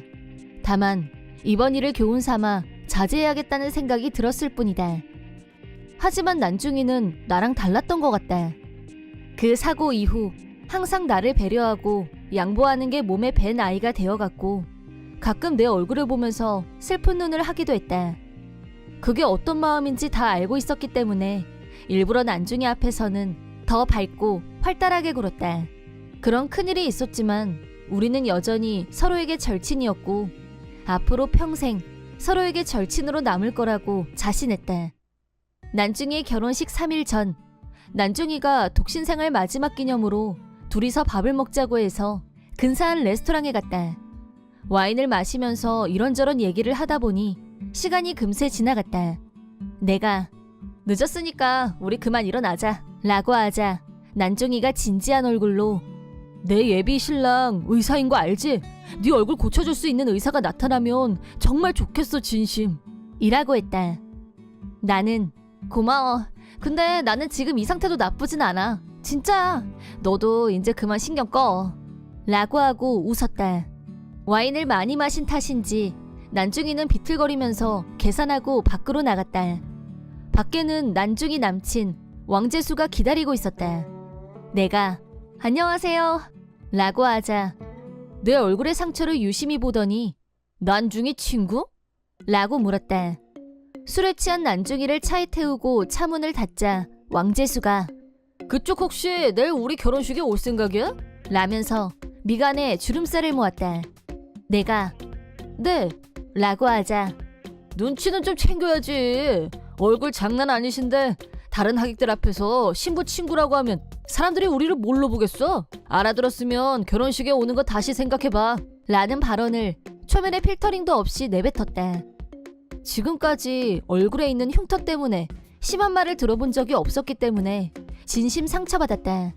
다만 이번 일을 교훈 삼아 자제해야겠다는 생각이 들었을 뿐이다. 하지만 난중이는 나랑 달랐던 것 같다. 그 사고 이후 항상 나를 배려하고 양보하는 게 몸에 밴 아이가 되어갔고 가끔 내 얼굴을 보면서 슬픈 눈을 하기도 했다. 그게 어떤 마음인지 다 알고 있었기 때문에 일부러 난중이 앞에서는 더 밝고 활달하게 굴었다. 그런 큰일이 있었지만 우리는 여전히 서로에게 절친이었고 앞으로 평생 서로에게 절친으로 남을 거라고 자신했다. 난중이의 결혼식 3일 전, 난중이가 독신생활 마지막 기념으로 둘이서 밥을 먹자고 해서 근사한 레스토랑에 갔다. 와인을 마시면서 이런저런 얘기를 하다 보니 시간이 금세 지나갔다. 내가 늦었으니까 우리 그만 일어나자 라고 하자 난중이가 진지한 얼굴로 내 예비 신랑 의사인 거 알지? 네 얼굴 고쳐줄 수 있는 의사가 나타나면 정말 좋겠어 진심 이라고 했다. 나는 고마워. 근데 나는 지금 이 상태도 나쁘진 않아. 진짜 너도 이제 그만 신경 꺼 라고 하고 웃었다. 와인을 많이 마신 탓인지 난중이는 비틀거리면서 계산하고 밖으로 나갔다. 밖에는 난중이 남친 왕재수가 기다리고 있었다. 내가 안녕하세요 라고 하자 내 얼굴의 상처를 유심히 보더니 난중이 친구? 라고 물었다. 술에 취한 난중이를 차에 태우고 차 문을 닫자 왕재수가 그쪽 혹시 내일 우리 결혼식에 올 생각이야? 라면서 미간에 주름살을 모았다. 내가 네 라고 하자 눈치는 좀 챙겨야지. 얼굴 장난 아니신데 다른 하객들 앞에서 신부 친구라고 하면 사람들이 우리를 뭘로 보겠어? 알아들었으면 결혼식에 오는 거 다시 생각해봐 라는 발언을 초면에 필터링도 없이 내뱉었다. 지금까지 얼굴에 있는 흉터 때문에 심한 말을 들어본 적이 없었기 때문에 진심 상처받았다.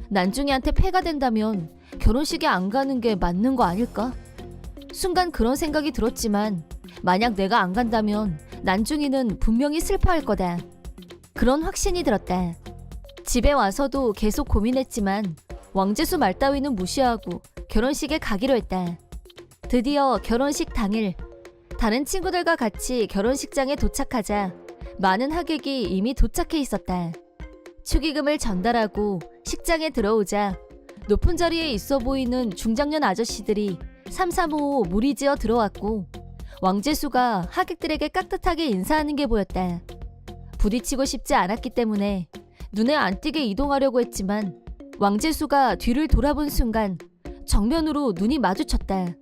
난중이한테 폐가 된다면 결혼식에 안 가는 게 맞는 거 아닐까? 순간 그런 생각이 들었지만 만약 내가 안 간다면 난중이는 분명히 슬퍼할 거다. 그런 확신이 들었다. 집에 와서도 계속 고민했지만 왕재수 말 따위는 무시하고 결혼식에 가기로 했다. 드디어 결혼식 당일 다른 친구들과 같이 결혼식장에 도착하자 많은 하객이 이미 도착해 있었다. 축의금을 전달하고 식장에 들어오자 높은 자리에 있어 보이는 중장년 아저씨들이 삼삼오오 무리지어 들어왔고 왕재수가 하객들에게 깍듯하게 인사하는 게 보였다. 부딪히고 싶지 않았기 때문에 눈에 안 띄게 이동하려고 했지만 왕재수가 뒤를 돌아본 순간 정면으로 눈이 마주쳤다.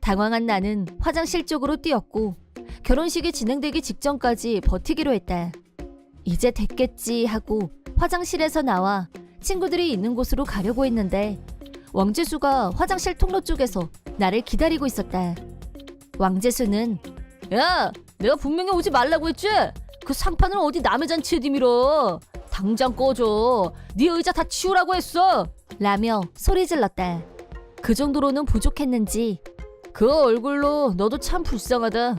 당황한 나는 화장실 쪽으로 뛰었고 결혼식이 진행되기 직전까지 버티기로 했다. 이제 됐겠지 하고 화장실에서 나와 친구들이 있는 곳으로 가려고 했는데 왕재수가 화장실 통로 쪽에서 나를 기다리고 있었다. 왕재수는 야, 내가 분명히 오지 말라고 했지? 그 상판을 어디 남의 잔치에 뒤밀어. 당장 꺼줘. 네 의자 다 치우라고 했어 라며 소리 질렀다. 그 정도로는 부족했는지 그 얼굴로 너도 참 불쌍하다.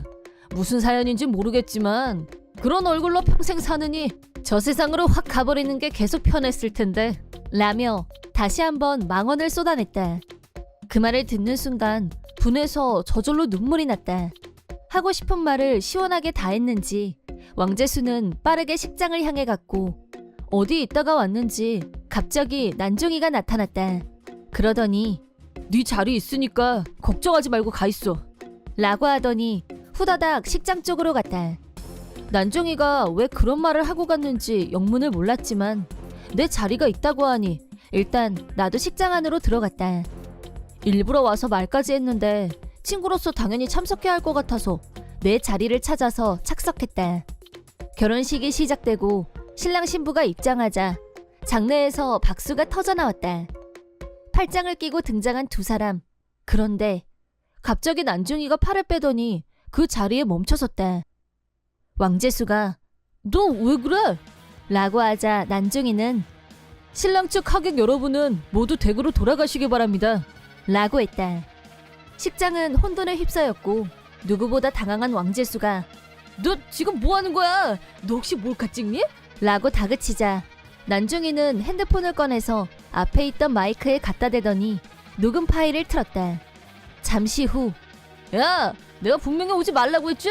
무슨 사연인지 모르겠지만 그런 얼굴로 평생 사느니 저 세상으로 확 가버리는 게 계속 편했을 텐데 라며 다시 한번 망언을 쏟아냈다. 그 말을 듣는 순간 분해서 저절로 눈물이 났다. 하고 싶은 말을 시원하게 다 했는지 왕재수는 빠르게 식장을 향해 갔고 어디 있다가 왔는지 갑자기 난중이가 나타났다. 그러더니 네 자리 있으니까 걱정하지 말고 가 있어 라고 하더니 후다닥 식장 쪽으로 갔다. 난중이가 왜 그런 말을 하고 갔는지 영문을 몰랐지만 내 자리가 있다고 하니 일단 나도 식장 안으로 들어갔다. 일부러 와서 말까지 했는데 친구로서 당연히 참석해야 할 것 같아서 내 자리를 찾아서 착석했다. 결혼식이 시작되고 신랑 신부가 입장하자 장내에서 박수가 터져나왔다. 팔짱을 끼고 등장한 두 사람. 그런데 갑자기 난중이가 팔을 빼더니 그 자리에 멈춰섰다. 왕재수가 너 왜 그래? 라고 하자 난중이는 신랑 측 하객 여러분은 모두 댁으로 돌아가시기 바랍니다. 라고 했다. 식장은 혼돈에 휩싸였고 누구보다 당황한 왕재수가 너 지금 뭐 하는 거야? 너 혹시 몰카 찍니? 라고 다그치자 난중이는 핸드폰을 꺼내서 앞에 있던 마이크에 갖다 대더니 녹음 파일을 틀었다. 잠시 후 야, 내가 분명히 오지 말라고 했지?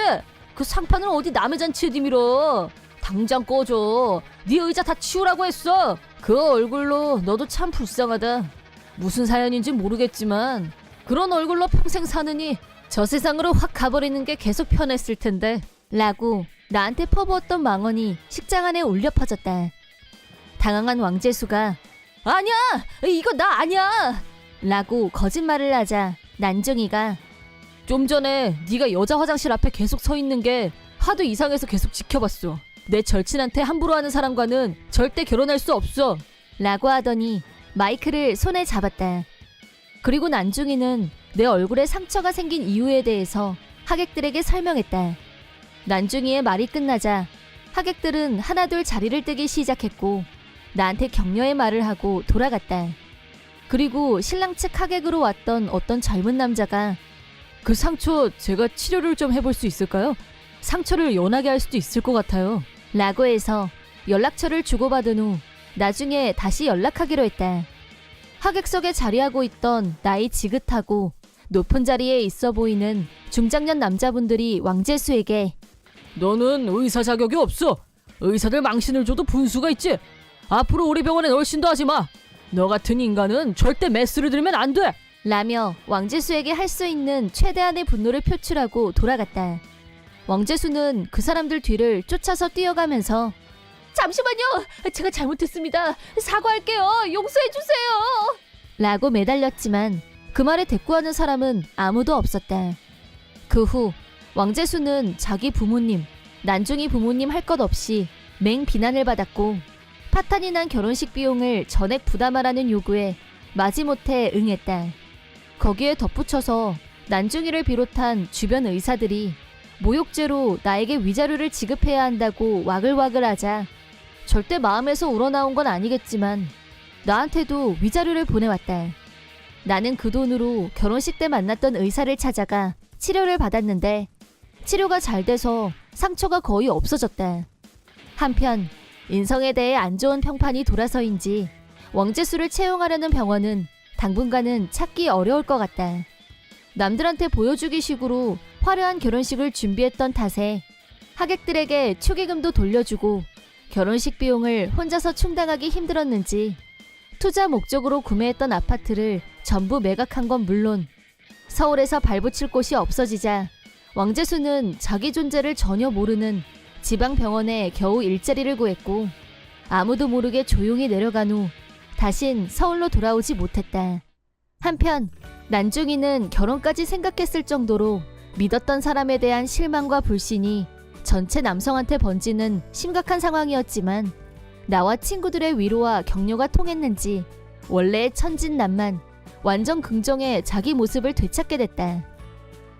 그 상판을 어디 남의 잔치에 디밀어. 당장 꺼줘. 네 의자 다 치우라고 했어. 그 얼굴로 너도 참 불쌍하다. 무슨 사연인지 모르겠지만 그런 얼굴로 평생 사느니 저 세상으로 확 가버리는 게 계속 편했을 텐데 라고 나한테 퍼부었던 망언이 식장 안에 울려 퍼졌다. 당황한 왕재수가 아니야! 이거 나 아니야! 라고 거짓말을 하자 난중이가 좀 전에 네가 여자 화장실 앞에 계속 서 있는 게 하도 이상해서 계속 지켜봤어. 내 절친한테 함부로 하는 사람과는 절대 결혼할 수 없어. 라고 하더니 마이크를 손에 잡았다. 그리고 난중이는 내 얼굴에 상처가 생긴 이유에 대해서 하객들에게 설명했다. 난중이의 말이 끝나자 하객들은 하나둘 자리를 뜨기 시작했고 나한테 격려의 말을 하고 돌아갔다. 그리고 신랑 측 하객으로 왔던 어떤 젊은 남자가 그 상처 제가 치료를 좀 해볼 수 있을까요? 상처를 연하게 할 수도 있을 것 같아요. 라고 해서 연락처를 주고받은 후 나중에 다시 연락하기로 했다. 하객석에 자리하고 있던 나이 지긋하고 높은 자리에 있어 보이는 중장년 남자분들이 왕재수에게 너는 의사 자격이 없어. 의사들 망신을 줘도 분수가 있지. 앞으로 우리 병원에 얼씬도 하지 마. 너 같은 인간은 절대 메스를 들면 안 돼. 라며 왕재수에게 할 수 있는 최대한의 분노를 표출하고 돌아갔다. 왕재수는 그 사람들 뒤를 쫓아서 뛰어가면서 잠시만요. 제가 잘못했습니다. 사과할게요. 용서해주세요. 라고 매달렸지만 그 말에 대꾸하는 사람은 아무도 없었다. 그 후 왕재수는 자기 부모님, 난중이 부모님 할 것 없이 맹 비난을 받았고 파탄이 난 결혼식 비용을 전액 부담하라는 요구에 마지못해 응했다. 거기에 덧붙여서 난중이를 비롯한 주변 의사들이 모욕죄로 나에게 위자료를 지급해야 한다고 와글와글하자 절대 마음에서 우러나온 건 아니겠지만 나한테도 위자료를 보내왔다. 나는 그 돈으로 결혼식 때 만났던 의사를 찾아가 치료를 받았는데 치료가 잘 돼서 상처가 거의 없어졌다. 한편 인성에 대해 안 좋은 평판이 돌아서인지 왕재수를 채용하려는 병원은 당분간은 찾기 어려울 것 같다. 남들한테 보여주기 식으로 화려한 결혼식을 준비했던 탓에 하객들에게 축의금도 돌려주고 결혼식 비용을 혼자서 충당하기 힘들었는지 투자 목적으로 구매했던 아파트를 전부 매각한 건 물론 서울에서 발붙일 곳이 없어지자 왕재수는 자기 존재를 전혀 모르는 지방병원에 겨우 일자리를 구했고 아무도 모르게 조용히 내려간 후 다신 서울로 돌아오지 못했다. 한편 난중이는 결혼까지 생각했을 정도로 믿었던 사람에 대한 실망과 불신이 전체 남성한테 번지는 심각한 상황이었지만 나와 친구들의 위로와 격려가 통했는지 원래의 천진난만 완전 긍정의 자기 모습을 되찾게 됐다.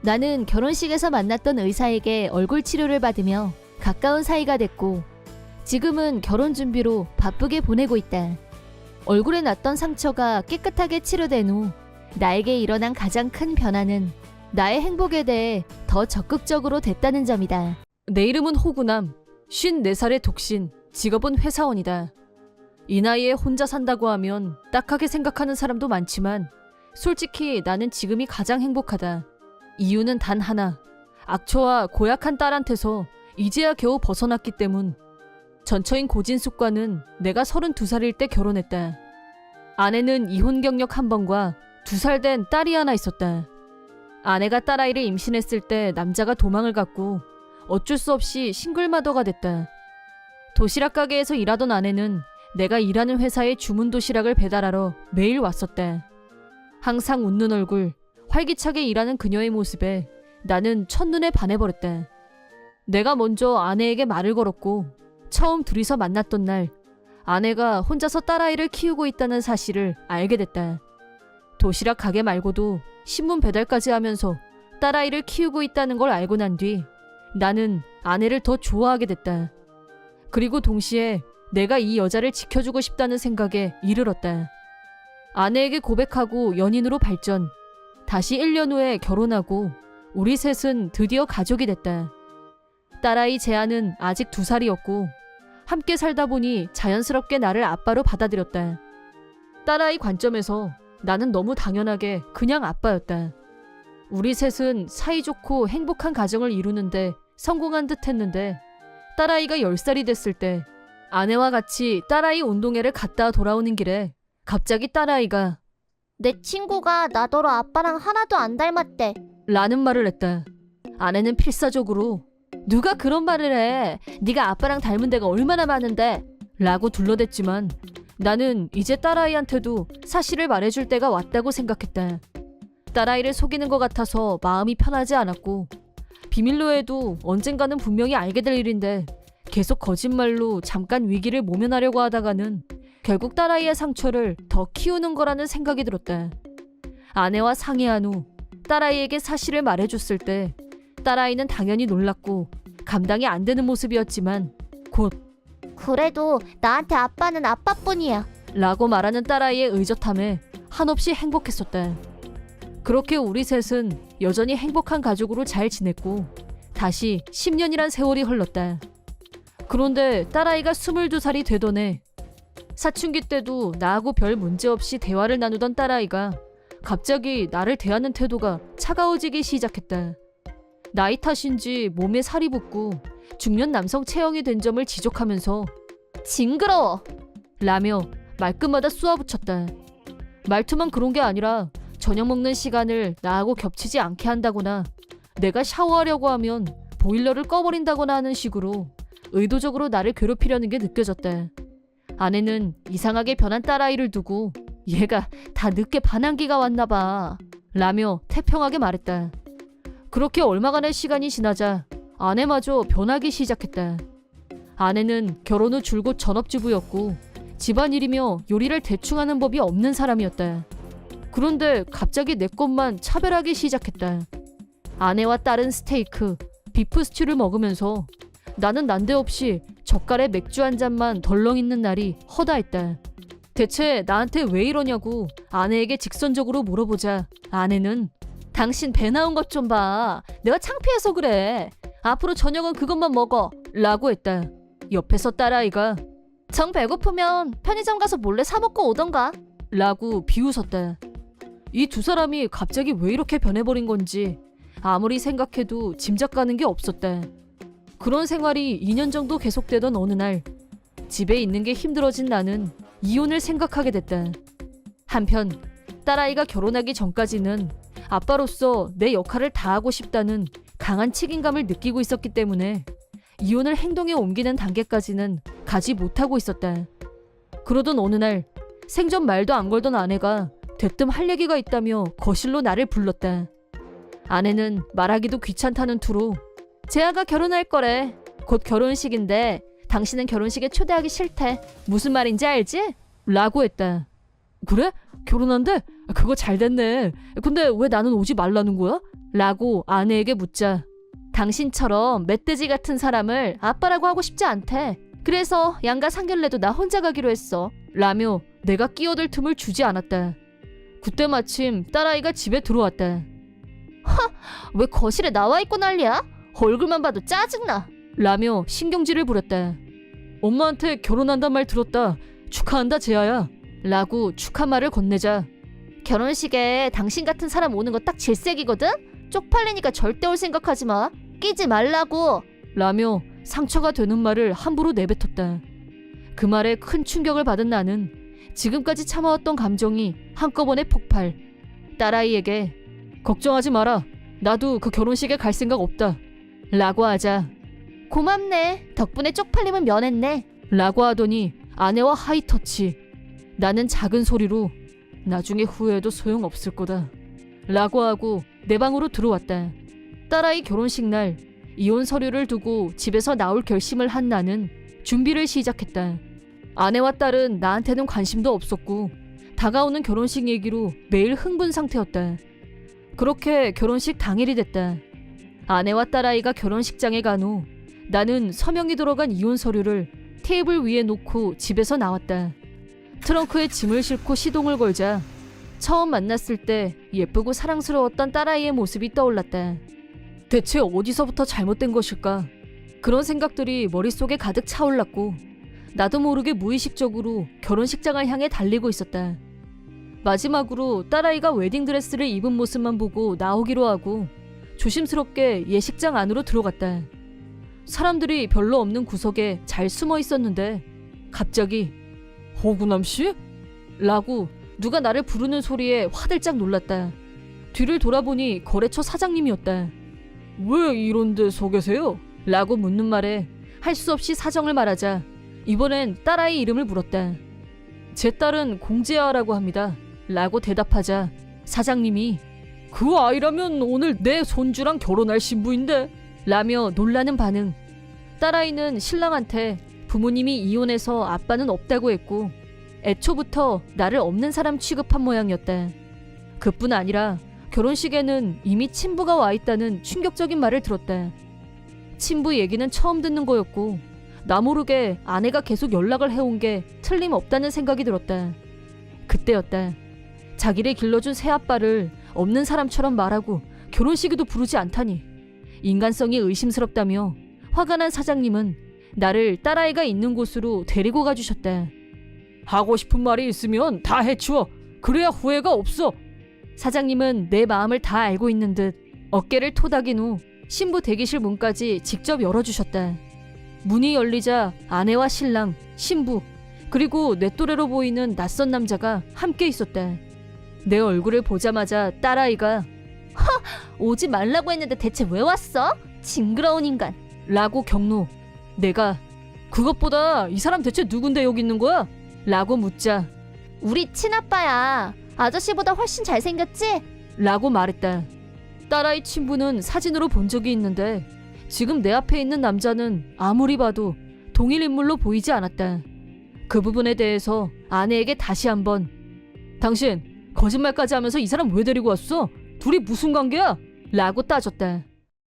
나는 결혼식에서 만났던 의사에게 얼굴 치료를 받으며 가까운 사이가 됐고 지금은 결혼 준비로 바쁘게 보내고 있다. 얼굴에 났던 상처가 깨끗하게 치료된 후 나에게 일어난 가장 큰 변화는 나의 행복에 대해 더 적극적으로 됐다는 점이다. 내 이름은 호구남, 54살의 독신, 직업은 회사원이다. 이 나이에 혼자 산다고 하면 딱하게 생각하는 사람도 많지만 솔직히 나는 지금이 가장 행복하다. 이유는 단 하나, 악처와 고약한 딸한테서 이제야 겨우 벗어났기 때문. 전처인 고진숙과는 내가 32살일 때 결혼했다. 아내는 이혼 경력 1번과 2살 된 딸이 하나 있었다. 아내가 딸아이를 임신했을 때 남자가 도망을 갔고 어쩔 수 없이 싱글마더가 됐다. 도시락 가게에서 일하던 아내는 내가 일하는 회사에 주문 도시락을 배달하러 매일 왔었다. 항상 웃는 얼굴, 활기차게 일하는 그녀의 모습에 나는 첫눈에 반해버렸다. 내가 먼저 아내에게 말을 걸었고 처음 둘이서 만났던 날 아내가 혼자서 딸아이를 키우고 있다는 사실을 알게 됐다. 도시락 가게 말고도 신문 배달까지 하면서 딸아이를 키우고 있다는 걸 알고 난 뒤 나는 아내를 더 좋아하게 됐다. 그리고 동시에 내가 이 여자를 지켜주고 싶다는 생각에 이르렀다. 아내에게 고백하고 연인으로 발전. 다시 1년 후에 결혼하고 우리 셋은 드디어 가족이 됐다. 딸아이 재아는 아직 2살이었고 함께 살다 보니 자연스럽게 나를 아빠로 받아들였다. 딸아이 관점에서 나는 너무 당연하게 그냥 아빠였다. 우리 셋은 사이좋고 행복한 가정을 이루는데 성공한 듯 했는데 딸아이가 10살이 됐을 때 아내와 같이 딸아이 운동회를 갔다 돌아오는 길에 갑자기 딸아이가 내 친구가 나더러 아빠랑 하나도 안 닮았대. 라는 말을 했다. 아내는 필사적으로 누가 그런 말을 해. 네가 아빠랑 닮은 데가 얼마나 많은데 라고 둘러댔지만 나는 이제 딸아이한테도 사실을 말해줄 때가 왔다고 생각했다. 딸아이를 속이는 것 같아서 마음이 편하지 않았고 비밀로 해도 언젠가는 분명히 알게 될 일인데 계속 거짓말로 잠깐 위기를 모면하려고 하다가는 결국 딸아이의 상처를 더 키우는 거라는 생각이 들었다. 아내와 상의한 후 딸아이에게 사실을 말해줬을 때 딸아이는 당연히 놀랐고 감당이 안 되는 모습이었지만 곧 그래도 나한테 아빠는 아빠뿐이야. 라고 말하는 딸아이의 의젓함에 한없이 행복했었다. 그렇게 우리 셋은 여전히 행복한 가족으로 잘 지냈고 다시 10년이란 세월이 흘렀다. 그런데 딸아이가 22살이 되던 해 사춘기 때도 나하고 별 문제 없이 대화를 나누던 딸아이가 갑자기 나를 대하는 태도가 차가워지기 시작했다. 나이 탓인지 몸에 살이 붙고 중년 남성 체형이 된 점을 지적하면서 징그러워. 라며 말끝마다 쏘아붙였다. 말투만 그런 게 아니라 저녁 먹는 시간을 나하고 겹치지 않게 한다거나 내가 샤워하려고 하면 보일러를 꺼버린다거나 하는 식으로 의도적으로 나를 괴롭히려는 게 느껴졌다. 아내는 이상하게 변한 딸아이를 두고 얘가 다 늦게 반항기가 왔나 봐 라며 태평하게 말했다. 그렇게 얼마간의 시간이 지나자 아내마저 변하기 시작했다. 아내는 결혼 후 줄곧 전업주부였고 집안일이며 요리를 대충 하는 법이 없는 사람이었다. 그런데 갑자기 내 것만 차별하기 시작했다. 아내와 딸은 스테이크, 비프 스튜를 먹으면서 나는 난데없이 젓갈에 맥주 한 잔만 덜렁 있는 날이 허다했다. 대체 나한테 왜 이러냐고 아내에게 직선적으로 물어보자 아내는 당신 배 나온 것 좀 봐. 내가 창피해서 그래. 앞으로 저녁은 그것만 먹어 라고 했다. 옆에서 딸아이가 정 배고프면 편의점 가서 몰래 사 먹고 오던가. 라고 비웃었다. 이 두 사람이 갑자기 왜 이렇게 변해버린 건지 아무리 생각해도 짐작 가는 게 없었다. 그런 생활이 2년 정도 계속되던 어느 날 집에 있는 게 힘들어진 나는 이혼을 생각하게 됐다. 한편 딸아이가 결혼하기 전까지는 아빠로서 내 역할을 다하고 싶다는 강한 책임감을 느끼고 있었기 때문에 이혼을 행동에 옮기는 단계까지는 가지 못하고 있었다. 그러던 어느 날 생전 말도 안 걸던 아내가 대뜸 할 얘기가 있다며 거실로 나를 불렀다. 아내는 말하기도 귀찮다는 투로 재아가 결혼할 거래. 곧 결혼식인데 당신은 결혼식에 초대하기 싫대. 무슨 말인지 알지? 라고 했다. 그래? 결혼한대? 그거 잘 됐네. 근데 왜 나는 오지 말라는 거야? 라고 아내에게 묻자 당신처럼 멧돼지 같은 사람을 아빠라고 하고 싶지 않대. 그래서 양가 상견례도 나 혼자 가기로 했어. 라며 내가 끼어들 틈을 주지 않았다. 그때 마침 딸아이가 집에 들어왔다. 왜 거실에 나와 있고 난리야? 얼굴만 봐도 짜증나. 라며 신경질을 부렸다. 엄마한테 결혼한단 말 들었다. 축하한다 재아야. 라고 축하말을 건네자 결혼식에 당신 같은 사람 오는 거 딱 질색이거든? 쪽팔리니까 절대 올 생각하지 마. 끼지 말라고. 라며 상처가 되는 말을 함부로 내뱉었다. 그 말에 큰 충격을 받은 나는 지금까지 참아왔던 감정이 한꺼번에 폭발. 딸아이에게 걱정하지 마라. 나도 그 결혼식에 갈 생각 없다. 라고 하자 고맙네. 덕분에 쪽팔림은 면했네. 라고 하더니 아내와 하이터치. 나는 작은 소리로 나중에 후회해도 소용없을 거다. 라고 하고 내 방으로 들어왔다. 딸아이 결혼식 날 이혼 서류를 두고 집에서 나올 결심을 한 나는 준비를 시작했다. 아내와 딸은 나한테는 관심도 없었고 다가오는 결혼식 얘기로 매일 흥분 상태였다. 그렇게 결혼식 당일이 됐다. 아내와 딸아이가 결혼식장에 간 후 나는 서명이 들어간 이혼 서류를 테이블 위에 놓고 집에서 나왔다. 트렁크에 짐을 싣고 시동을 걸자 처음 만났을 때 예쁘고 사랑스러웠던 딸아이의 모습이 떠올랐다. 대체 어디서부터 잘못된 것일까? 그런 생각들이 머릿속에 가득 차올랐고 나도 모르게 무의식적으로 결혼식장을 향해 달리고 있었다. 마지막으로 딸아이가 웨딩드레스를 입은 모습만 보고 나오기로 하고 조심스럽게 예식장 안으로 들어갔다. 사람들이 별로 없는 구석에 잘 숨어 있었는데 갑자기 허구남 씨? 라고 누가 나를 부르는 소리에 화들짝 놀랐다. 뒤를 돌아보니 거래처 사장님이었다. 왜 이런 데 서 계세요? 라고 묻는 말에 할 수 없이 사정을 말하자 이번엔 딸아이 이름을 물었다. 제 딸은 공재아라고 합니다. 라고 대답하자 사장님이 그 아이라면 오늘 내 손주랑 결혼할 신부인데? 라며 놀라는 반응. 딸아이는 신랑한테 부모님이 이혼해서 아빠는 없다고 했고 애초부터 나를 없는 사람 취급한 모양이었다. 그뿐 아니라 결혼식에는 이미 친부가 와 있다는 충격적인 말을 들었다. 친부 얘기는 처음 듣는 거였고 나 모르게 아내가 계속 연락을 해온 게 틀림없다는 생각이 들었다. 그때였다. 자기를 길러준 새아빠를 없는 사람처럼 말하고 결혼식에도 부르지 않다니 인간성이 의심스럽다며 화가 난 사장님은 나를 딸아이가 있는 곳으로 데리고 가주셨다. 하고 싶은 말이 있으면 다 해치워. 그래야 후회가 없어. 사장님은 내 마음을 다 알고 있는 듯 어깨를 토닥인 후 신부 대기실 문까지 직접 열어주셨다. 문이 열리자 아내와 신랑, 신부, 그리고 내 또래로 보이는 낯선 남자가 함께 있었다. 내 얼굴을 보자마자 딸아이가 오지 말라고 했는데 대체 왜 왔어? 징그러운 인간. 라고 경로. 내가 그것보다 이 사람 대체 누군데 여기 있는 거야? 라고 묻자 우리 친아빠야. 아저씨보다 훨씬 잘생겼지? 라고 말했다. 딸아이 친부는 사진으로 본 적이 있는데 지금 내 앞에 있는 남자는 아무리 봐도 동일 인물로 보이지 않았다. 그 부분에 대해서 아내에게 다시 한번 당신 거짓말까지 하면서 이 사람 왜 데리고 왔어? 둘이 무슨 관계야? 라고 따졌다.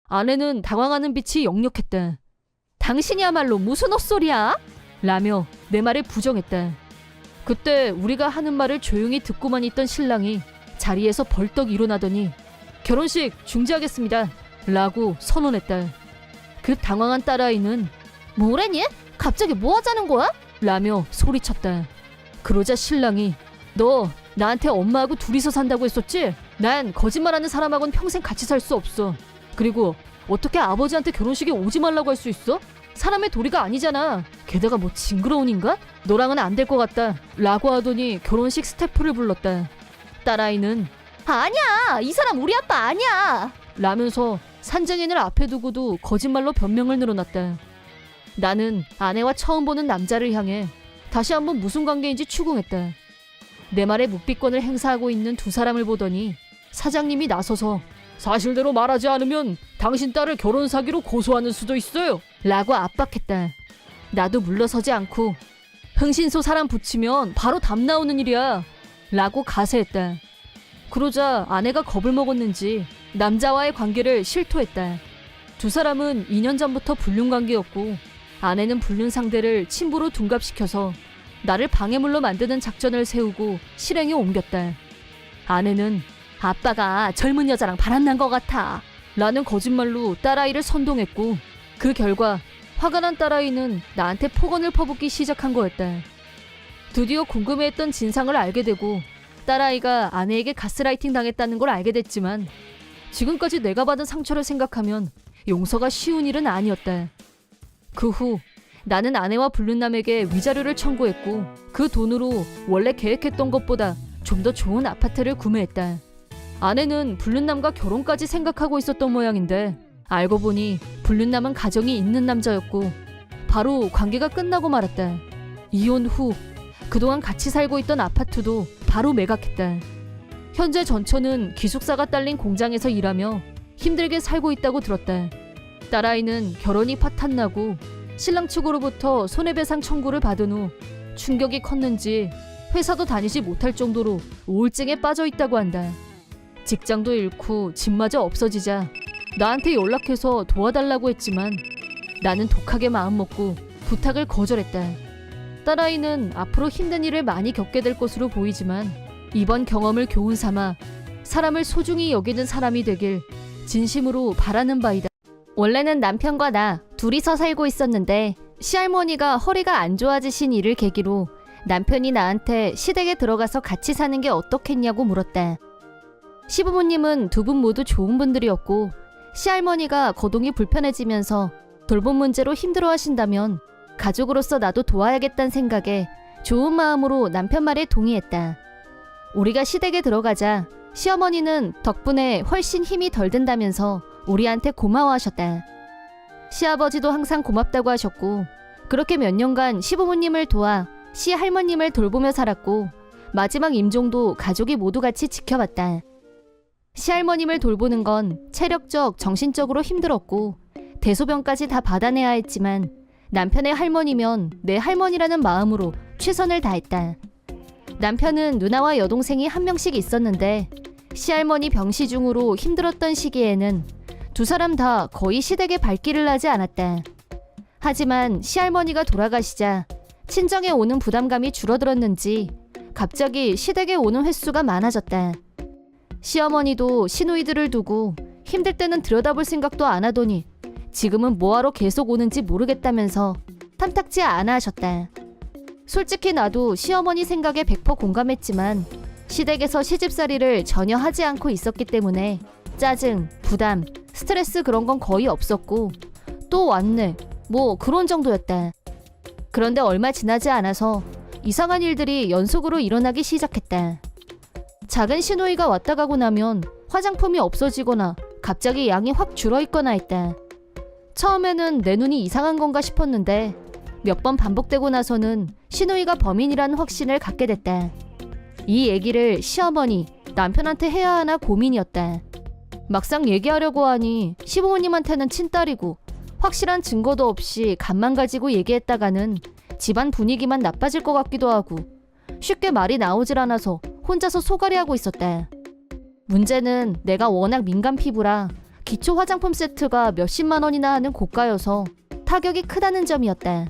아내는 당황하는 빛이 역력했다. 당신이야말로 무슨 헛소리야? 라며 내 말을 부정했다. 그때 우리가 하는 말을 조용히 듣고만 있던 신랑이 자리에서 벌떡 일어나더니 결혼식 중지하겠습니다. 라고 선언했다. 그 당황한 딸아이는 뭐래니? 갑자기 뭐 하자는 거야? 라며 소리쳤다. 그러자 신랑이 너 나한테 엄마하고 둘이서 산다고 했었지? 난 거짓말하는 사람하고는 평생 같이 살 수 없어. 그리고 어떻게 아버지한테 결혼식에 오지 말라고 할 수 있어? 사람의 도리가 아니잖아. 게다가 뭐 징그러운 인간? 너랑은 안 될 것 같다. 라고 하더니 결혼식 스태프를 불렀다. 딸아이는 아니야. 이 사람 우리 아빠 아니야. 라면서 산증인을 앞에 두고도 거짓말로 변명을 늘어놨다. 나는 아내와 처음 보는 남자를 향해 다시 한번 무슨 관계인지 추궁했다. 내 말에 묵비권을 행사하고 있는 두 사람을 보더니 사장님이 나서서 사실대로 말하지 않으면 당신 딸을 결혼 사기로 고소하는 수도 있어요. 라고 압박했다. 나도 물러서지 않고 흥신소 사람 붙이면 바로 답 나오는 일이야. 라고 가세했다. 그러자 아내가 겁을 먹었는지 남자와의 관계를 실토했다. 두 사람은 2년 전부터 불륜 관계였고 아내는 불륜 상대를 친부로 둔갑시켜서 나를 방해물로 만드는 작전을 세우고 실행에 옮겼다. 아내는 아빠가 젊은 여자랑 바람난 것 같아 라는 거짓말로 딸아이를 선동했고 그 결과 화가 난 딸아이는 나한테 폭언을 퍼붓기 시작한 거였다. 드디어 궁금해했던 진상을 알게 되고 딸아이가 아내에게 가스라이팅 당했다는 걸 알게 됐지만 지금까지 내가 받은 상처를 생각하면 용서가 쉬운 일은 아니었다. 그 후 나는 아내와 불륜남에게 위자료를 청구했고 그 돈으로 원래 계획했던 것보다 좀 더 좋은 아파트를 구매했다. 아내는 불륜남과 결혼까지 생각하고 있었던 모양인데 알고 보니 불륜남은 가정이 있는 남자였고 바로 관계가 끝나고 말았다. 이혼 후 그동안 같이 살고 있던 아파트도 바로 매각했다. 현재 전처는 기숙사가 딸린 공장에서 일하며 힘들게 살고 있다고 들었다. 딸아이는 결혼이 파탄나고 신랑 측으로부터 손해배상 청구를 받은 후 충격이 컸는지 회사도 다니지 못할 정도로 우울증에 빠져 있다고 한다. 직장도 잃고 집마저 없어지자 나한테 연락해서 도와달라고 했지만 나는 독하게 마음먹고 부탁을 거절했다. 딸아이는 앞으로 힘든 일을 많이 겪게 될 것으로 보이지만 이번 경험을 교훈 삼아 사람을 소중히 여기는 사람이 되길 진심으로 바라는 바이다. 원래는 남편과 나 둘이서 살고 있었는데 시할머니가 허리가 안 좋아지신 일을 계기로 남편이 나한테 시댁에 들어가서 같이 사는 게 어떻겠냐고 물었다. 시부모님은 두 분 모두 좋은 분들이었고 시할머니가 거동이 불편해지면서 돌봄 문제로 힘들어하신다면 가족으로서 나도 도와야겠다는 생각에 좋은 마음으로 남편 말에 동의했다. 우리가 시댁에 들어가자 시어머니는 덕분에 훨씬 힘이 덜 든다면서 우리한테 고마워하셨다. 시아버지도 항상 고맙다고 하셨고 그렇게 몇 년간 시부모님을 도와 시할머님을 돌보며 살았고 마지막 임종도 가족이 모두 같이 지켜봤다. 시할머님을 돌보는 건 체력적, 정신적으로 힘들었고 대소변까지 다 받아내야 했지만 남편의 할머니면 내 할머니라는 마음으로 최선을 다했다. 남편은 누나와 여동생이 한 명씩 있었는데 시할머니 병시 중으로 힘들었던 시기에는 두 사람 다 거의 시댁에 발길을 하지 않았다. 하지만 시할머니가 돌아가시자 친정에 오는 부담감이 줄어들었는지 갑자기 시댁에 오는 횟수가 많아졌다. 시어머니도 시누이들을 두고 힘들 때는 들여다볼 생각도 안 하더니 지금은 뭐하러 계속 오는지 모르겠다면서 탐탁지 않아 하셨다. 솔직히 나도 시어머니 생각에 100% 공감했지만 시댁에서 시집살이를 전혀 하지 않고 있었기 때문에 짜증, 부담, 스트레스 그런 건 거의 없었고 또 왔네 뭐 그런 정도였다. 그런데 얼마 지나지 않아서 이상한 일들이 연속으로 일어나기 시작했다. 작은 시누이가 왔다 가고 나면 화장품이 없어지거나 갑자기 양이 확 줄어있거나 했다. 처음에는 내 눈이 이상한 건가 싶었는데 몇 번 반복되고 나서는 시누이가 범인이라는 확신을 갖게 됐다. 이 얘기를 시어머니, 남편한테 해야 하나 고민이었다. 막상 얘기하려고 하니 시부모님한테는 친딸이고 확실한 증거도 없이 간만 가지고 얘기했다가는 집안 분위기만 나빠질 것 같기도 하고 쉽게 말이 나오질 않아서 혼자서 소갈이하고 있었다. 문제는 내가 워낙 민감 피부라 기초 화장품 세트가 몇십만 원이나 하는 고가여서 타격이 크다는 점이었다.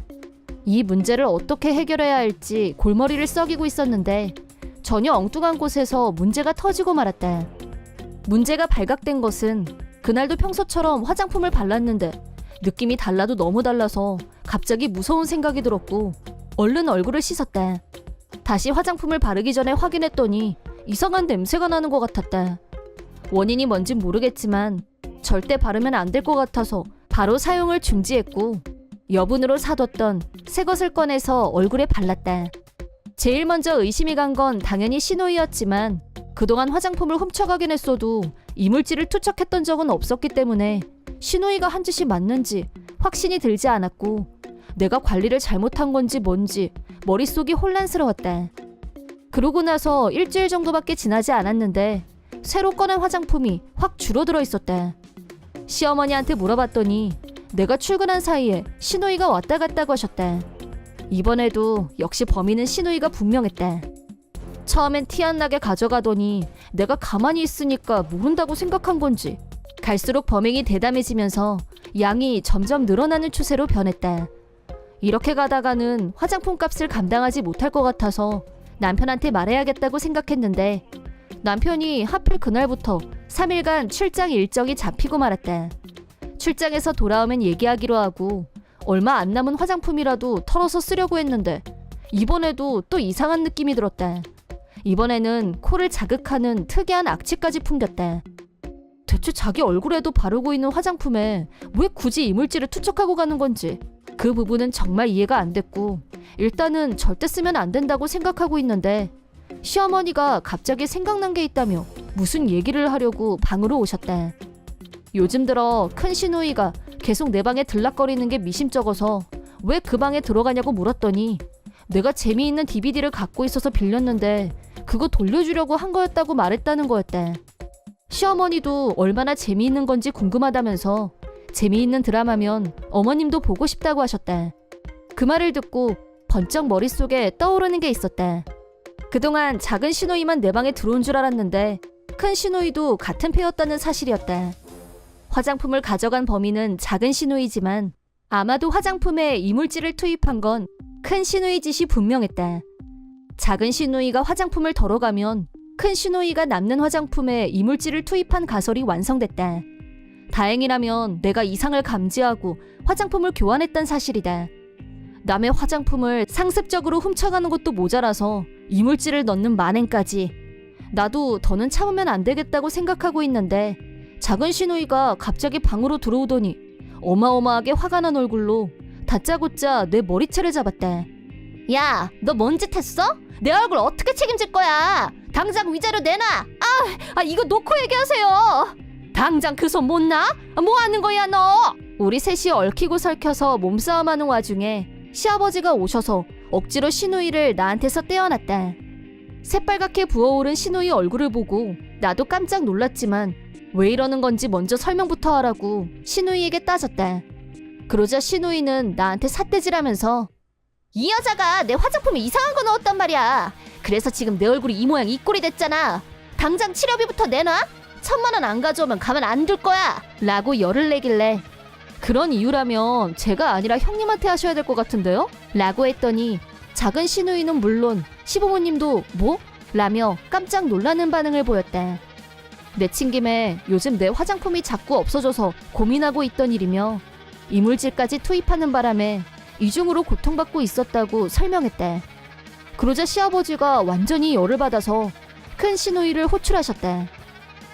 이 문제를 어떻게 해결해야 할지 골머리를 썩이고 있었는데 전혀 엉뚱한 곳에서 문제가 터지고 말았다. 문제가 발각된 것은 그날도 평소처럼 화장품을 발랐는데 느낌이 달라도 너무 달라서 갑자기 무서운 생각이 들었고 얼른 얼굴을 씻었다. 다시 화장품을 바르기 전에 확인했더니 이상한 냄새가 나는 것 같았다. 원인이 뭔진 모르겠지만 절대 바르면 안 될 것 같아서 바로 사용을 중지했고 여분으로 사뒀던 새 것을 꺼내서 얼굴에 발랐다. 제일 먼저 의심이 간 건 당연히 시누이였지만 그동안 화장품을 훔쳐가긴 했어도 이물질을 투척했던 적은 없었기 때문에 시누이가 한 짓이 맞는지 확신이 들지 않았고 내가 관리를 잘못한 건지 뭔지 머릿속이 혼란스러웠다. 그러고 나서 일주일 정도밖에 지나지 않았는데 새로 꺼낸 화장품이 확 줄어들어 있었다. 시어머니한테 물어봤더니 내가 출근한 사이에 시누이가 왔다 갔다고 하셨다. 이번에도 역시 범인은 시누이가 분명했다. 처음엔 티 안 나게 가져가더니 내가 가만히 있으니까 모른다고 생각한 건지 갈수록 범행이 대담해지면서 양이 점점 늘어나는 추세로 변했다. 이렇게 가다가는 화장품 값을 감당하지 못할 것 같아서 남편한테 말해야겠다고 생각했는데 남편이 하필 그날부터 3일간 출장 일정이 잡히고 말았다. 출장에서 돌아오면 얘기하기로 하고 얼마 안 남은 화장품이라도 털어서 쓰려고 했는데 이번에도 또 이상한 느낌이 들었다. 이번에는 코를 자극하는 특이한 악취까지 풍겼다. 대체 자기 얼굴에도 바르고 있는 화장품에 왜 굳이 이물질을 투척하고 가는 건지 그 부분은 정말 이해가 안 됐고 일단은 절대 쓰면 안 된다고 생각하고 있는데 시어머니가 갑자기 생각난 게 있다며 무슨 얘기를 하려고 방으로 오셨다. 요즘 들어 큰 시누이가 계속 내 방에 들락거리는 게 미심쩍어서 왜 그 방에 들어가냐고 물었더니 내가 재미있는 DVD를 갖고 있어서 빌렸는데 그거 돌려주려고 한 거였다고 말했다는 거였다. 시어머니도 얼마나 재미있는 건지 궁금하다면서 재미있는 드라마면 어머님도 보고 싶다고 하셨다. 그 말을 듣고 번쩍 머릿속에 떠오르는 게 있었다. 그동안 작은 시누이만 내 방에 들어온 줄 알았는데 큰 시누이도 같은 패였다는 사실이었다. 화장품을 가져간 범인은 작은 시누이지만 아마도 화장품에 이물질을 투입한 건 큰 시누이 짓이 분명했다. 작은 시누이가 화장품을 덜어가면 큰 시누이가 남는 화장품에 이물질을 투입한 가설이 완성됐다. 다행이라면 내가 이상을 감지하고 화장품을 교환했던 사실이다. 남의 화장품을 상습적으로 훔쳐가는 것도 모자라서 이물질을 넣는 만행까지. 나도 더는 참으면 안 되겠다고 생각하고 있는데 작은 시누이가 갑자기 방으로 들어오더니 어마어마하게 화가 난 얼굴로 다짜고짜 내 머리채를 잡았다. 야, 너 뭔 짓 했어? 내 얼굴 어떻게 책임질 거야? 당장 위자료 내놔. 이거 놓고 얘기하세요. 당장 그 손 못 놔? 뭐 하는 거야 너? 우리 셋이 얽히고 설켜서 몸싸움하는 와중에 시아버지가 오셔서 억지로 시누이를 나한테서 떼어놨다. 새빨갛게 부어오른 시누이 얼굴을 보고 나도 깜짝 놀랐지만 왜 이러는 건지 먼저 설명부터 하라고 시누이에게 따졌다. 그러자 시누이는 나한테 삿대질하면서 이 여자가 내 화장품에 이상한 거 넣었단 말이야. 그래서 지금 내 얼굴이 이 모양 이 꼴이 됐잖아. 당장 치료비부터 내놔. 1,000만 원 안 가져오면 가만 안 둘 거야. 라고 열을 내길래 그런 이유라면 제가 아니라 형님한테 하셔야 될 것 같은데요? 라고 했더니 작은 시누이는 물론 시부모님도 뭐? 라며 깜짝 놀라는 반응을 보였다. 내친 김에 요즘 내 화장품이 자꾸 없어져서 고민하고 있던 일이며 이물질까지 투입하는 바람에 이중으로 고통받고 있었다고 설명했다. 그러자 시아버지가 완전히 열을 받아서 큰 시누이를 호출하셨다.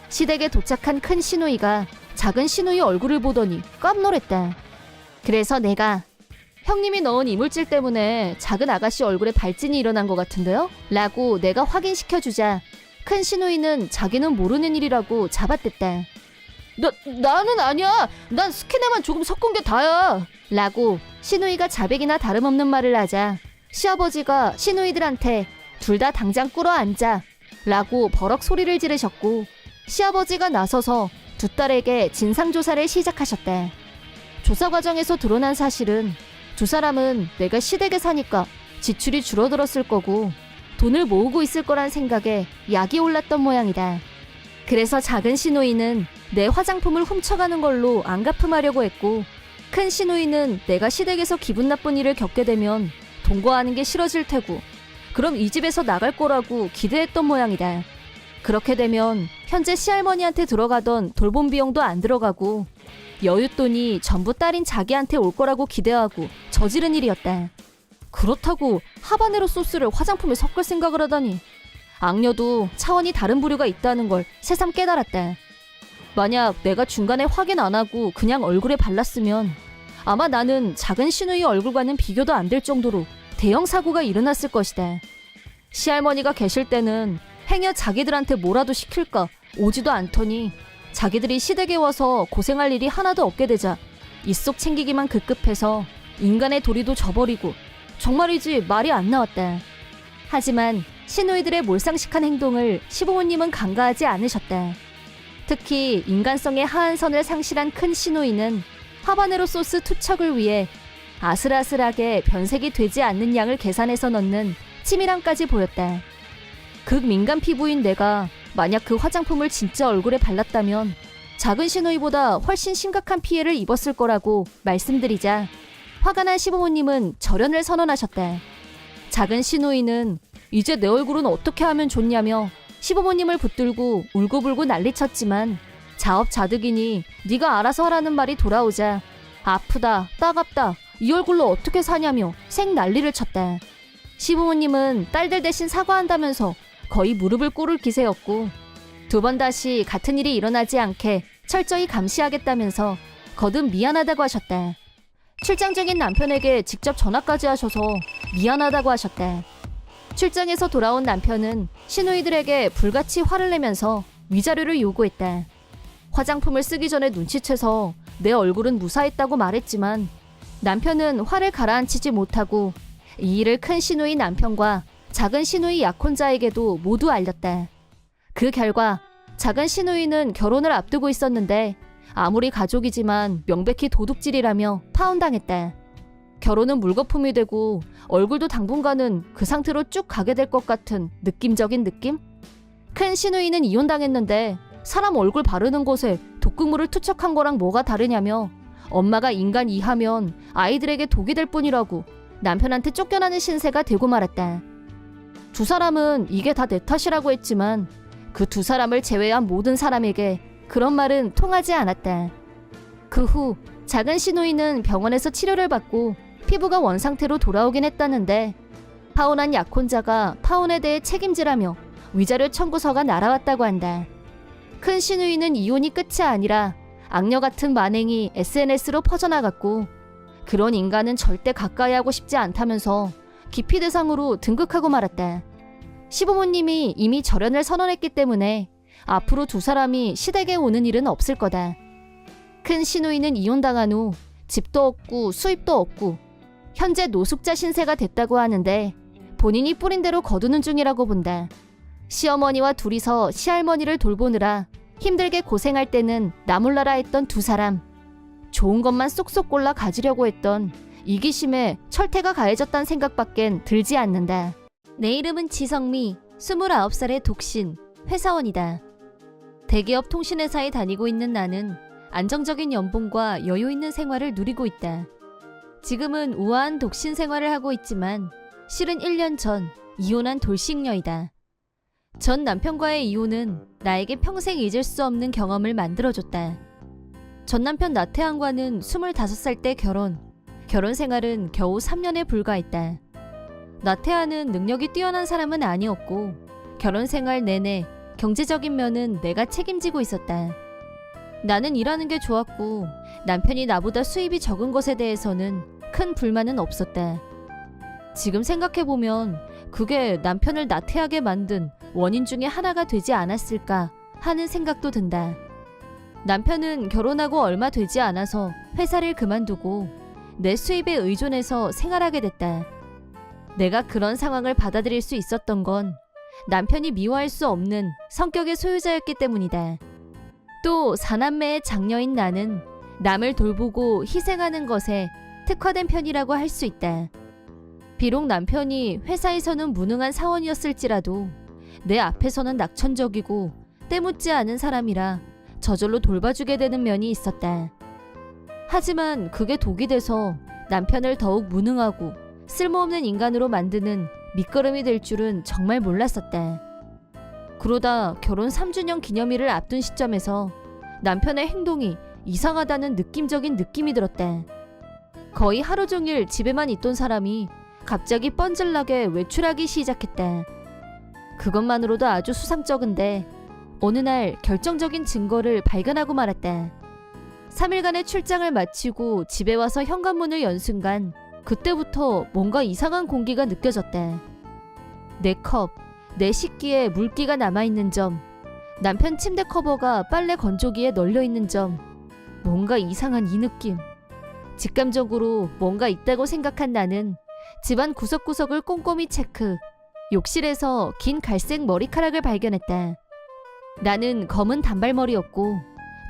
시댁에 도착한 큰 시누이가 작은 시누이 얼굴을 보더니 깜놀했다. 그래서 내가 형님이 넣은 이물질 때문에 작은 아가씨 얼굴에 발진이 일어난 것 같은데요? 라고 내가 확인시켜주자 큰 시누이는 자기는 모르는 일이라고 잡아댔다. 나는 아니야. 난 스킨에만 조금 섞은 게 다야. 라고 시누이가 자백이나 다름없는 말을 하자 시아버지가 시누이들한테 둘 다 당장 꿇어앉아 라고 버럭 소리를 지르셨고 시아버지가 나서서 두 딸에게 진상조사를 시작하셨다. 조사 과정에서 드러난 사실은 두 사람은 내가 시댁에 사니까 지출이 줄어들었을 거고 돈을 모으고 있을 거란 생각에 약이 올랐던 모양이다. 그래서 작은 시누이는 내 화장품을 훔쳐가는 걸로 안갚음하려고 했고 큰 시누이는 내가 시댁에서 기분 나쁜 일을 겪게 되면 동거하는 게 싫어질 테고 그럼 이 집에서 나갈 거라고 기대했던 모양이다. 그렇게 되면 현재 시할머니한테 들어가던 돌봄 비용도 안 들어가고 여윳돈이 전부 딸인 자기한테 올 거라고 기대하고 저지른 일이었다. 그렇다고 하바네로 소스를 화장품에 섞을 생각을 하다니. 악녀도 차원이 다른 부류가 있다는 걸 새삼 깨달았다. 만약 내가 중간에 확인 안 하고 그냥 얼굴에 발랐으면 아마 나는 작은 시누이 얼굴과는 비교도 안 될 정도로 대형 사고가 일어났을 것이다. 시할머니가 계실 때는 행여 자기들한테 뭐라도 시킬까 오지도 않더니 자기들이 시댁에 와서 고생할 일이 하나도 없게 되자 입속 챙기기만 급급해서 인간의 도리도 저버리고 정말이지 말이 안 나왔다. 하지만 시누이들의 몰상식한 행동을 시부모님은 간과하지 않으셨다. 특히 인간성의 하한선을 상실한 큰 시누이는 하바네로 소스 투척을 위해 아슬아슬하게 변색이 되지 않는 양을 계산해서 넣는 치밀함까지 보였다. 극민감 피부인 내가 만약 그 화장품을 진짜 얼굴에 발랐다면 작은 시누이보다 훨씬 심각한 피해를 입었을 거라고 말씀드리자 화가 난 시부모님은 절연을 선언하셨다. 작은 시누이는 이제 내 얼굴은 어떻게 하면 좋냐며 시부모님을 붙들고 울고불고 난리쳤지만 자업자득이니 네가 알아서 하라는 말이 돌아오자 아프다, 따갑다, 이 얼굴로 어떻게 사냐며 생 난리를 쳤다. 시부모님은 딸들 대신 사과한다면서 거의 무릎을 꿇을 기세였고 두 번 다시 같은 일이 일어나지 않게 철저히 감시하겠다면서 거듭 미안하다고 하셨다. 출장 중인 남편에게 직접 전화까지 하셔서 미안하다고 하셨다. 출장에서 돌아온 남편은 시누이들에게 불같이 화를 내면서 위자료를 요구했다. 화장품을 쓰기 전에 눈치채서 내 얼굴은 무사했다고 말했지만 남편은 화를 가라앉히지 못하고 이 일을 큰 시누이 남편과 작은 시누이 약혼자에게도 모두 알렸다. 그 결과 작은 시누이는 결혼을 앞두고 있었는데 아무리 가족이지만 명백히 도둑질이라며 파혼당했다. 결혼은 물거품이 되고 얼굴도 당분간은 그 상태로 쭉 가게 될 것 같은 느낌적인 느낌? 큰 시누이는 이혼당했는데 사람 얼굴 바르는 곳에 독극물을 투척한 거랑 뭐가 다르냐며 엄마가 인간 이하면 아이들에게 독이 될 뿐이라고 남편한테 쫓겨나는 신세가 되고 말았다. 두 사람은 이게 다 내 탓이라고 했지만 그 두 사람을 제외한 모든 사람에게 그런 말은 통하지 않았다. 그 후 작은 시누이는 병원에서 치료를 받고 피부가 원상태로 돌아오긴 했다는데 파혼한 약혼자가 파혼에 대해 책임지라며 위자료 청구서가 날아왔다고 한다. 큰 시누이는 이혼이 끝이 아니라 악녀 같은 만행이 SNS로 퍼져나갔고 그런 인간은 절대 가까이 하고 싶지 않다면서 기피 대상으로 등극하고 말았다. 시부모님이 이미 절연을 선언했기 때문에 앞으로 두 사람이 시댁에 오는 일은 없을 거다. 큰 시누이는 이혼당한 후 집도 없고 수입도 없고 현재 노숙자 신세가 됐다고 하는데 본인이 뿌린 대로 거두는 중이라고 본다. 시어머니와 둘이서 시할머니를 돌보느라 힘들게 고생할 때는 나 몰라라 했던 두 사람. 좋은 것만 쏙쏙 골라 가지려고 했던 이기심에 철퇴가 가해졌다는 생각밖엔 들지 않는다. 내 이름은 지성미, 29살의 독신, 회사원이다. 대기업 통신회사에 다니고 있는 나는 안정적인 연봉과 여유 있는 생활을 누리고 있다. 지금은 우아한 독신 생활을 하고 있지만 실은 1년 전 이혼한 돌싱녀이다. 전 남편과의 이혼은 나에게 평생 잊을 수 없는 경험을 만들어줬다. 전 남편 나태한과는 25살 때 결혼 생활은 겨우 3년에 불과했다. 나태한은 능력이 뛰어난 사람은 아니었고 결혼 생활 내내 경제적인 면은 내가 책임지고 있었다. 나는 일하는 게 좋았고 남편이 나보다 수입이 적은 것에 대해서는 큰 불만은 없었다. 지금 생각해보면 그게 남편을 나태하게 만든 원인 중에 하나가 되지 않았을까 하는 생각도 든다. 남편은 결혼하고 얼마 되지 않아서 회사를 그만두고 내 수입에 의존해서 생활하게 됐다. 내가 그런 상황을 받아들일 수 있었던 건 남편이 미워할 수 없는 성격의 소유자였기 때문이다. 또 사남매의 장녀인 나는 남을 돌보고 희생하는 것에 특화된 편이라고 할 수 있다. 비록 남편이 회사에서는 무능한 사원이었을지라도 내 앞에서는 낙천적이고 때묻지 않은 사람이라 저절로 돌봐주게 되는 면이 있었다. 하지만 그게 독이 돼서 남편을 더욱 무능하고 쓸모없는 인간으로 만드는 밑거름이 될 줄은 정말 몰랐었다. 그러다 결혼 3주년 기념일을 앞둔 시점에서 남편의 행동이 이상하다는 느낌적인 느낌이 들었다. 거의 하루 종일 집에만 있던 사람이 갑자기 뻔질나게 외출하기 시작했다. 그것만으로도 아주 수상쩍은데 어느 날 결정적인 증거를 발견하고 말았다. 3일간의 출장을 마치고 집에 와서 현관문을 연 순간 그때부터 뭔가 이상한 공기가 느껴졌다. 내 컵, 내 식기에 물기가 남아있는 점, 남편 침대 커버가 빨래 건조기에 널려있는 점, 뭔가 이상한 이 느낌. 직감적으로 뭔가 있다고 생각한 나는 집안 구석구석을 꼼꼼히 체크, 욕실에서 긴 갈색 머리카락을 발견했다. 나는 검은 단발머리였고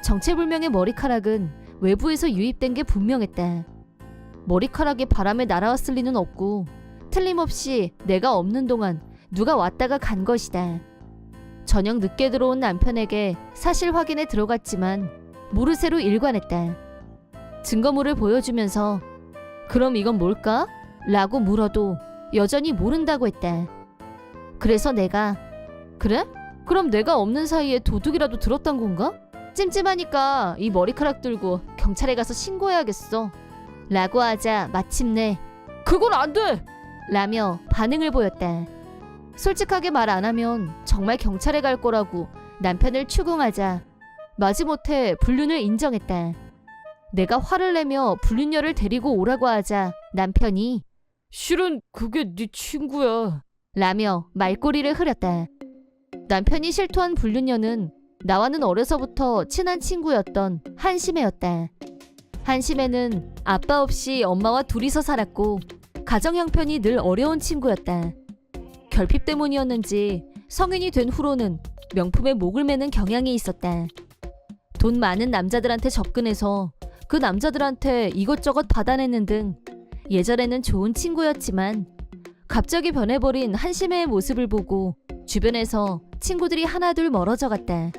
정체불명의 머리카락은 외부에서 유입된 게 분명했다. 머리카락이 바람에 날아왔을 리는 없고 틀림없이 내가 없는 동안 누가 왔다가 간 것이다. 저녁 늦게 들어온 남편에게 사실 확인에 들어갔지만 모르쇠로 일관했다. 증거물을 보여주면서 그럼 이건 뭘까? 라고 물어도 여전히 모른다고 했다. 그래서 내가 그래? 그럼 내가 없는 사이에 도둑이라도 들었단 건가? 찜찜하니까 이 머리카락 들고 경찰에 가서 신고해야겠어. 라고 하자 마침내 그건 안 돼! 라며 반응을 보였다. 솔직하게 말 안 하면 정말 경찰에 갈 거라고 남편을 추궁하자 마지못해 불륜을 인정했다. 내가 화를 내며 불륜녀를 데리고 오라고 하자 남편이 실은 그게 네 친구야 라며 말꼬리를 흐렸다. 남편이 실토한 불륜녀는 나와는 어려서부터 친한 친구였던 한심애였다. 한심애는 아빠 없이 엄마와 둘이서 살았고 가정 형편이 늘 어려운 친구였다. 결핍 때문이었는지 성인이 된 후로는 명품에 목을 매는 경향이 있었다. 돈 많은 남자들한테 접근해서 그 남자들한테 이것저것 받아내는 등 예전에는 좋은 친구였지만 갑자기 변해버린 한심애의 모습을 보고 주변에서 친구들이 하나둘 멀어져 갔다.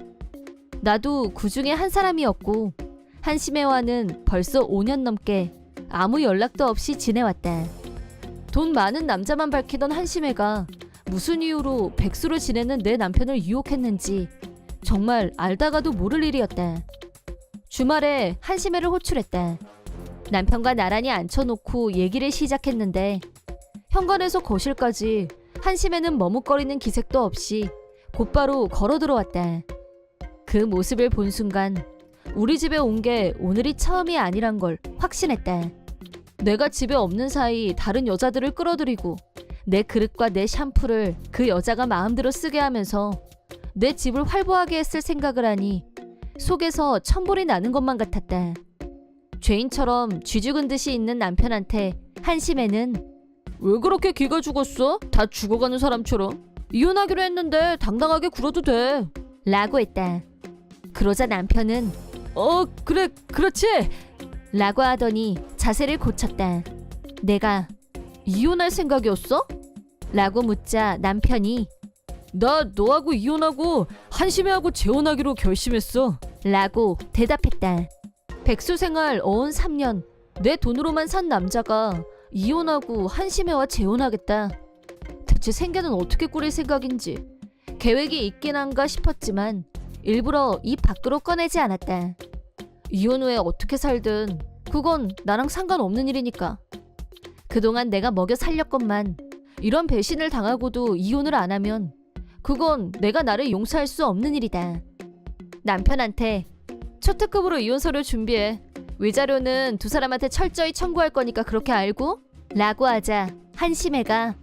나도 그 중에 한 사람이었고 한심해와는 벌써 5년 넘게 아무 연락도 없이 지내왔다. 돈 많은 남자만 밝히던 한심해가 무슨 이유로 백수로 지내는 내 남편을 유혹했는지 정말 알다가도 모를 일이었다. 주말에 한심해를 호출했다. 남편과 나란히 앉혀놓고 얘기를 시작했는데 현관에서 거실까지 한심해는 머뭇거리는 기색도 없이 곧바로 걸어 들어왔다. 그 모습을 본 순간 우리 집에 온 게 오늘이 처음이 아니란 걸 확신했다. 내가 집에 없는 사이 다른 여자들을 끌어들이고 내 그릇과 내 샴푸를 그 여자가 마음대로 쓰게 하면서 내 집을 활보하게 했을 생각을 하니 속에서 천불이 나는 것만 같았다. 죄인처럼 쥐죽은 듯이 있는 남편한테 한심해는 왜 그렇게 기가 죽었어? 다 죽어가는 사람처럼. 이혼하기로 했는데 당당하게 굴어도 돼. 라고 했다. 그러자 남편은 그래 그렇지 라고 하더니 자세를 고쳤다. 내가 이혼할 생각이었어? 라고 묻자 남편이 나 너하고 이혼하고 한심해하고 재혼하기로 결심했어 라고 대답했다. 백수 생활 어언 3년 내 돈으로만 산 남자가 이혼하고 한심해와 재혼하겠다. 대체 생계는 어떻게 꾸릴 생각인지 계획이 있긴 한가 싶었지만 일부러 입 밖으로 꺼내지 않았다. 이혼 후에 어떻게 살든 그건 나랑 상관없는 일이니까. 그동안 내가 먹여 살렸건만 이런 배신을 당하고도 이혼을 안 하면 그건 내가 나를 용서할 수 없는 일이다. 남편한테 초특급으로 이혼서를 준비해. 위자료는 두 사람한테 철저히 청구할 거니까 그렇게 알고? 라고 하자 한심해가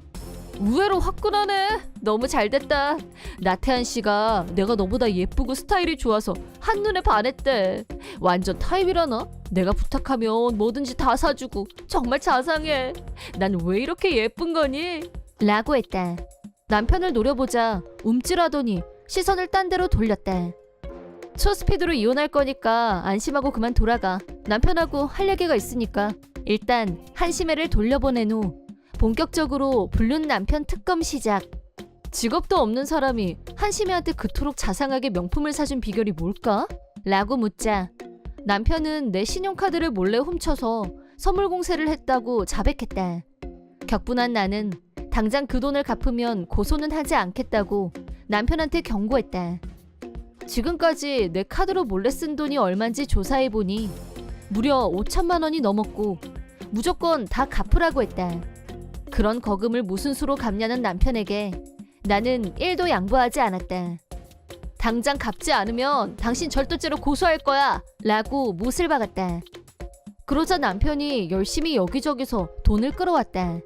의외로 화끈하네. 너무 잘됐다. 나태한 씨가 내가 너보다 예쁘고 스타일이 좋아서 한눈에 반했대. 완전 타입이라나? 내가 부탁하면 뭐든지 다 사주고 정말 자상해. 난 왜 이렇게 예쁜 거니? 라고 했다. 남편을 노려보자 움찔하더니 시선을 딴 데로 돌렸다. 초스피드로 이혼할 거니까 안심하고 그만 돌아가. 남편하고 할 얘기가 있으니까. 일단 한심해를 돌려보낸 후 본격적으로 불륜 남편 특검 시작. 직업도 없는 사람이 한심해한테 그토록 자상하게 명품을 사준 비결이 뭘까? 라고 묻자 남편은 내 신용카드를 몰래 훔쳐서 선물 공세를 했다고 자백했다. 격분한 나는 당장 그 돈을 갚으면 고소는 하지 않겠다고 남편한테 경고했다. 지금까지 내 카드로 몰래 쓴 돈이 얼만지 조사해보니 무려 5천만 원이 넘었고 무조건 다 갚으라고 했다. 그런 거금을 무슨 수로 갚냐는 남편에게 나는 1도 양보하지 않았다. 당장 갚지 않으면 당신 절도죄로 고소할 거야 라고 못을 박았다. 그러자 남편이 열심히 여기저기서 돈을 끌어왔다.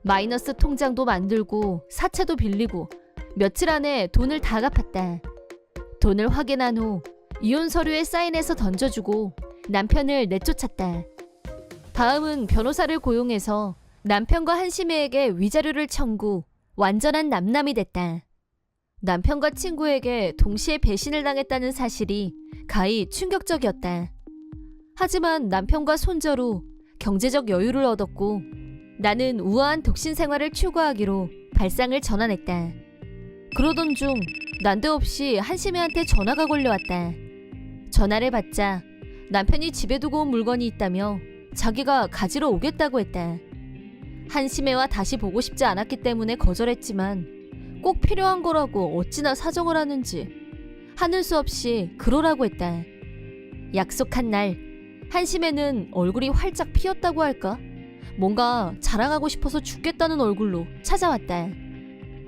마이너스 통장도 만들고 사채도 빌리고 며칠 안에 돈을 다 갚았다. 돈을 확인한 후 이혼 서류에 사인해서 던져주고 남편을 내쫓았다. 다음은 변호사를 고용해서 남편과 한심해에게 위자료를 청구, 완전한 남남이 됐다. 남편과 친구에게 동시에 배신을 당했다는 사실이 가히 충격적이었다. 하지만 남편과 손절 후 경제적 여유를 얻었고 나는 우아한 독신 생활을 추구하기로 발상을 전환했다. 그러던 중 난데없이 한심해한테 전화가 걸려왔다. 전화를 받자 남편이 집에 두고 온 물건이 있다며 자기가 가지러 오겠다고 했다. 한심해와 다시 보고 싶지 않았기 때문에 거절했지만 꼭 필요한 거라고 어찌나 사정을 하는지 하늘 수 없이 그러라고 했다. 약속한 날 한심해는 얼굴이 활짝 피었다고 할까? 뭔가 자랑하고 싶어서 죽겠다는 얼굴로 찾아왔다.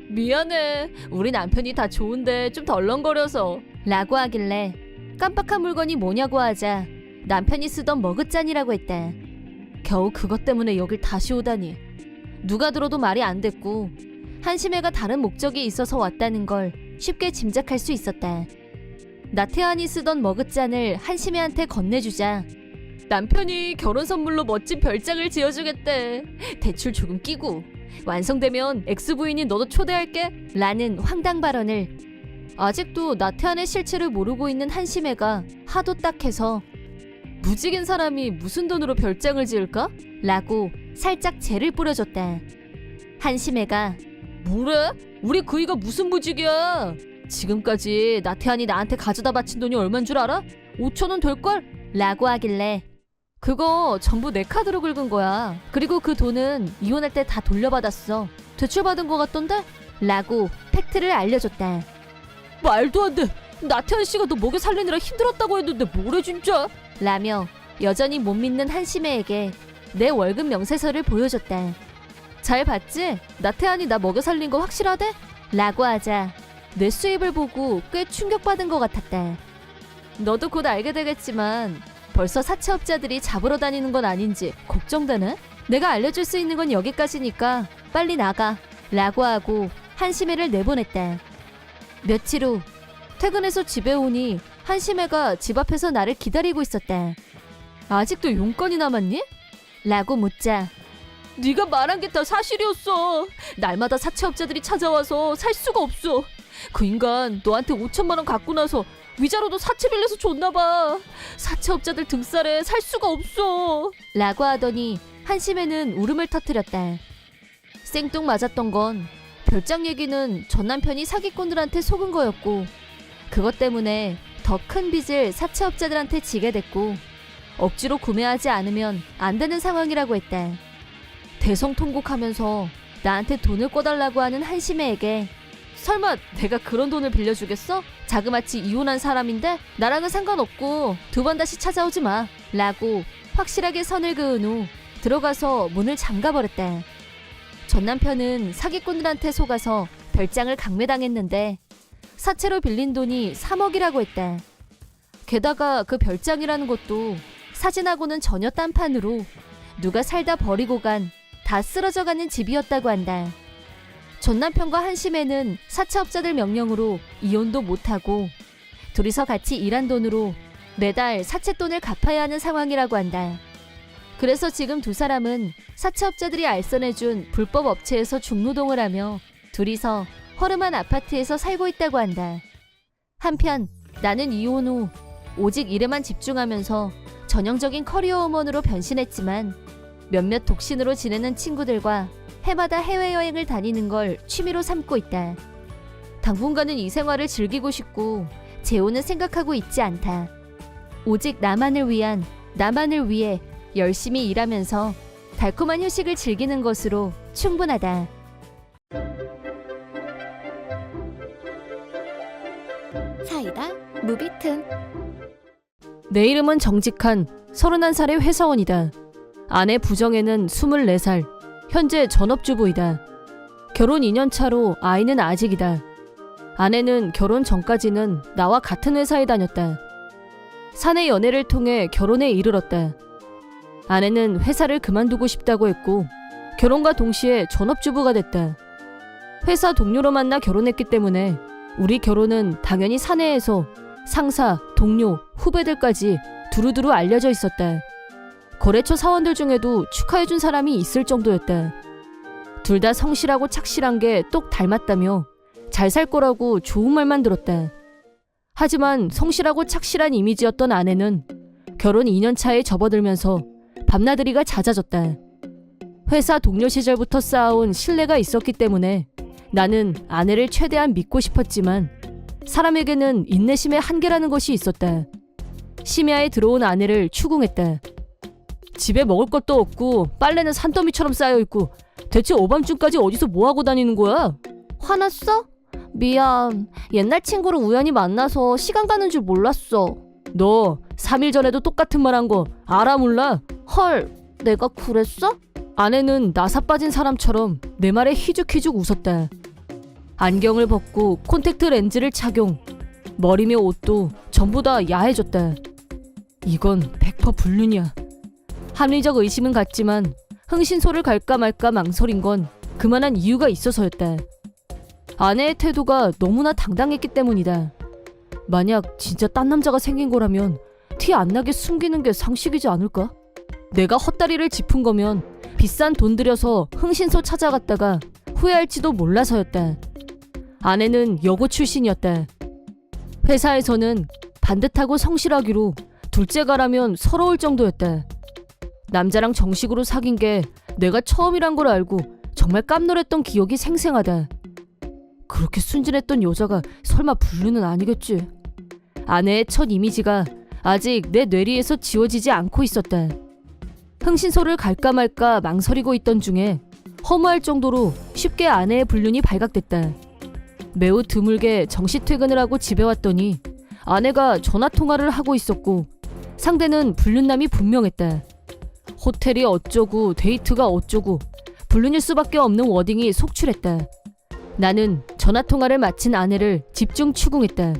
미안해. 우리 남편이 다 좋은데 좀 덜렁거려서 라고 하길래 깜빡한 물건이 뭐냐고 하자 남편이 쓰던 머그잔이라고 했다. 겨우 그것 때문에 여길 다시 오다니. 누가 들어도 말이 안 됐고 한심해가 다른 목적이 있어서 왔다는 걸 쉽게 짐작할 수 있었다. 나태한이 쓰던 머그잔을 한심해한테 건네주자 남편이 결혼 선물로 멋진 별장을 지어주겠대. 대출 조금 끼고 완성되면 엑스부인인 너도 초대할게 라는 황당 발언을 아직도 나태한의 실체를 모르고 있는 한심해가 하도 딱해서 무직인 사람이 무슨 돈으로 별장을 지을까? 라고 살짝 재를 뿌려줬다. 한심해가 뭐래? 우리 그이가 무슨 무직이야? 지금까지 나태한이 나한테 가져다 바친 돈이 얼만 줄 알아? 5천 원 될걸? 라고 하길래 그거 전부 내 카드로 긁은 거야. 그리고 그 돈은 이혼할 때 다 돌려받았어. 대출받은 거 같던데? 라고 팩트를 알려줬다. 말도 안 돼. 나태한 씨가 너 먹여 살리느라 힘들었다고 했는데 뭐래 진짜? 라며 여전히 못 믿는 한심애에게 내 월급 명세서를 보여줬다. 잘 봤지? 나태한이 나 먹여 살린 거 확실하대? 라고 하자 내 수입을 보고 꽤 충격받은 것 같았다. 너도 곧 알게 되겠지만 벌써 사채업자들이 잡으러 다니는 건 아닌지 걱정되네? 내가 알려줄 수 있는 건 여기까지니까 빨리 나가. 라고 하고 한심애를 내보냈다. 며칠 후 퇴근해서 집에 오니 한심애가 집 앞에서 나를 기다리고 있었다. 아직도 용건이 남았니? 라고 묻자 네가 말한 게 다 사실이었어. 날마다 사채업자들이 찾아와서 살 수가 없어. 그 인간 너한테 5천만 원 갖고 나서 위자료도 사채 빌려서 줬나봐. 사채업자들 등살에 살 수가 없어. 라고 하더니 한심애는 울음을 터뜨렸다. 생뚱맞았던 건 별장 얘기는 전 남편이 사기꾼들한테 속은 거였고 그것 때문에 더 큰 빚을 사채업자들한테 지게 됐고 억지로 구매하지 않으면 안 되는 상황이라고 했다. 대성통곡하면서 나한테 돈을 꿔달라고 하는 한심애에게 설마 내가 그런 돈을 빌려주겠어? 자그마치 이혼한 사람인데 나랑은 상관없고 두 번 다시 찾아오지 마. 라고 확실하게 선을 그은 후 들어가서 문을 잠가버렸다. 전 남편은 사기꾼들한테 속아서 별장을 강매당했는데 사채로 빌린 돈이 3억이라고 했다. 게다가 그 별장이라는 것도 사진하고는 전혀 딴판으로 누가 살다 버리고 간 다 쓰러져가는 집이었다고 한다. 전 남편과 한심애는 사채업자들 명령으로 이혼도 못하고 둘이서 같이 일한 돈으로 매달 사채돈을 갚아야 하는 상황이라고 한다. 그래서 지금 두 사람은 사채업자들이 알선해준 불법 업체에서 중노동을 하며 둘이서 허름한 아파트에서 살고 있다고 한다. 한편 나는 이혼 후 오직 일에만 집중하면서 전형적인 커리어우먼으로 변신했지만 몇몇 독신으로 지내는 친구들과 해마다 해외여행을 다니는 걸 취미로 삼고 있다. 당분간은 이 생활을 즐기고 싶고 재혼은 생각하고 있지 않다. 오직 나만을 위해 열심히 일하면서 달콤한 휴식을 즐기는 것으로 충분하다. 사이다 무비튼. 내 이름은 정직한 31살의 회사원이다. 아내 부정에는 24살, 현재 전업주부이다. 결혼 2년 차로 아이는 아직이다. 아내는 결혼 전까지는 나와 같은 회사에 다녔다. 사내 연애를 통해 결혼에 이르렀다. 아내는 회사를 그만두고 싶다고 했고 결혼과 동시에 전업주부가 됐다. 회사 동료로 만나 결혼했기 때문에 우리 결혼은 당연히 사내에서 상사, 동료, 후배들까지 두루두루 알려져 있었다. 거래처 사원들 중에도 축하해준 사람이 있을 정도였다. 둘 다 성실하고 착실한 게 똑 닮았다며 잘 살 거라고 좋은 말만 들었다. 하지만 성실하고 착실한 이미지였던 아내는 결혼 2년 차에 접어들면서 밤나들이가 잦아졌다. 회사 동료 시절부터 쌓아온 신뢰가 있었기 때문에 나는 아내를 최대한 믿고 싶었지만 사람에게는 인내심의 한계라는 것이 있었다. 심야에 들어온 아내를 추궁했다. 집에 먹을 것도 없고 빨래는 산더미처럼 쌓여있고 대체 오밤중까지 어디서 뭐하고 다니는 거야? 화났어? 미안. 옛날 친구를 우연히 만나서 시간 가는 줄 몰랐어. 너 3일 전에도 똑같은 말 한 거 알아 몰라? 헐, 내가 그랬어? 아내는 나사 빠진 사람처럼 내 말에 희죽희죽 웃었다. 안경을 벗고 콘택트 렌즈를 착용. 머리며 옷도 전부 다 야해졌다. 이건 100% 불륜이야. 합리적 의심은 같지만 흥신소를 갈까 말까 망설인 건 그만한 이유가 있어서였다. 아내의 태도가 너무나 당당했기 때문이다. 만약 진짜 딴 남자가 생긴 거라면 티 안 나게 숨기는 게 상식이지 않을까? 내가 헛다리를 짚은 거면 비싼 돈 들여서 흥신소 찾아갔다가 후회할지도 몰라서였다. 아내는 여고 출신이었다. 회사에서는 반듯하고 성실하기로 둘째가라면 서러울 정도였다. 남자랑 정식으로 사귄 게 내가 처음이란 걸 알고 정말 깜놀했던 기억이 생생하다. 그렇게 순진했던 여자가 설마 불륜은 아니겠지. 아내의 첫 이미지가 아직 내 뇌리에서 지워지지 않고 있었다. 흥신소를 갈까 말까 망설이고 있던 중에 허무할 정도로 쉽게 아내의 불륜이 발각됐다. 매우 드물게 정시퇴근을 하고 집에 왔더니 아내가 전화통화를 하고 있었고 상대는 불륜남이 분명했다. 호텔이 어쩌고 데이트가 어쩌고 불륜일 수밖에 없는 워딩이 속출했다. 나는 전화통화를 마친 아내를 집중 추궁했다.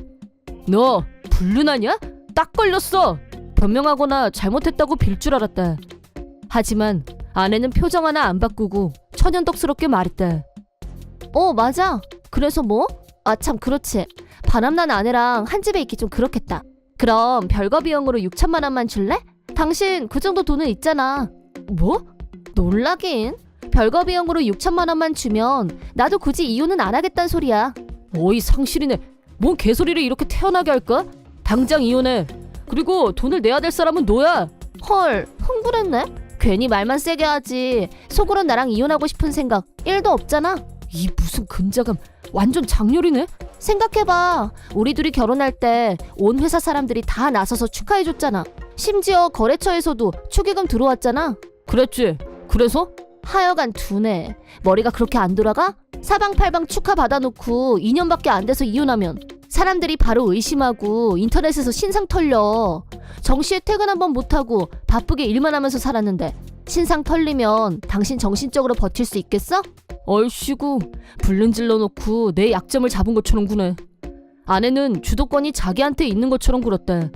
너 불륜하냐? 딱 걸렸어. 변명하거나 잘못했다고 빌 줄 알았다. 하지만 아내는 표정 하나 안 바꾸고 천연덕스럽게 말했다. 맞아. 그래서 뭐? 참 그렇지. 바람난 아내랑 한 집에 있기 좀 그렇겠다. 그럼 별거 비용으로 6천만 원만 줄래? 당신 그 정도 돈은 있잖아. 뭐? 놀라긴. 별거 비용으로 6천만 원만 주면 나도 굳이 이혼은 안 하겠단 소리야. 어이 상실이네. 뭔 개소리를 이렇게 태연하게 할까? 당장 이혼해. 그리고 돈을 내야 될 사람은 너야. 헐, 흥분했네. 괜히 말만 세게 하지. 속으론 나랑 이혼하고 싶은 생각 1도 없잖아. 이 무슨 근자감. 완전 장렬이네. 생각해봐. 우리 둘이 결혼할 때 온 회사 사람들이 다 나서서 축하해줬잖아. 심지어 거래처에서도 축의금 들어왔잖아. 그랬지. 그래서? 하여간 두네. 머리가 그렇게 안 돌아가? 사방팔방 축하 받아놓고 2년밖에 안 돼서 이혼하면 사람들이 바로 의심하고 인터넷에서 신상 털려. 정시에 퇴근 한번 못하고 바쁘게 일만 하면서 살았는데 신상 털리면 당신 정신적으로 버틸 수 있겠어? 얼씨구, 불륜 질러놓고 내 약점을 잡은 것처럼 구네. 아내는 주도권이 자기한테 있는 것처럼 굴었다.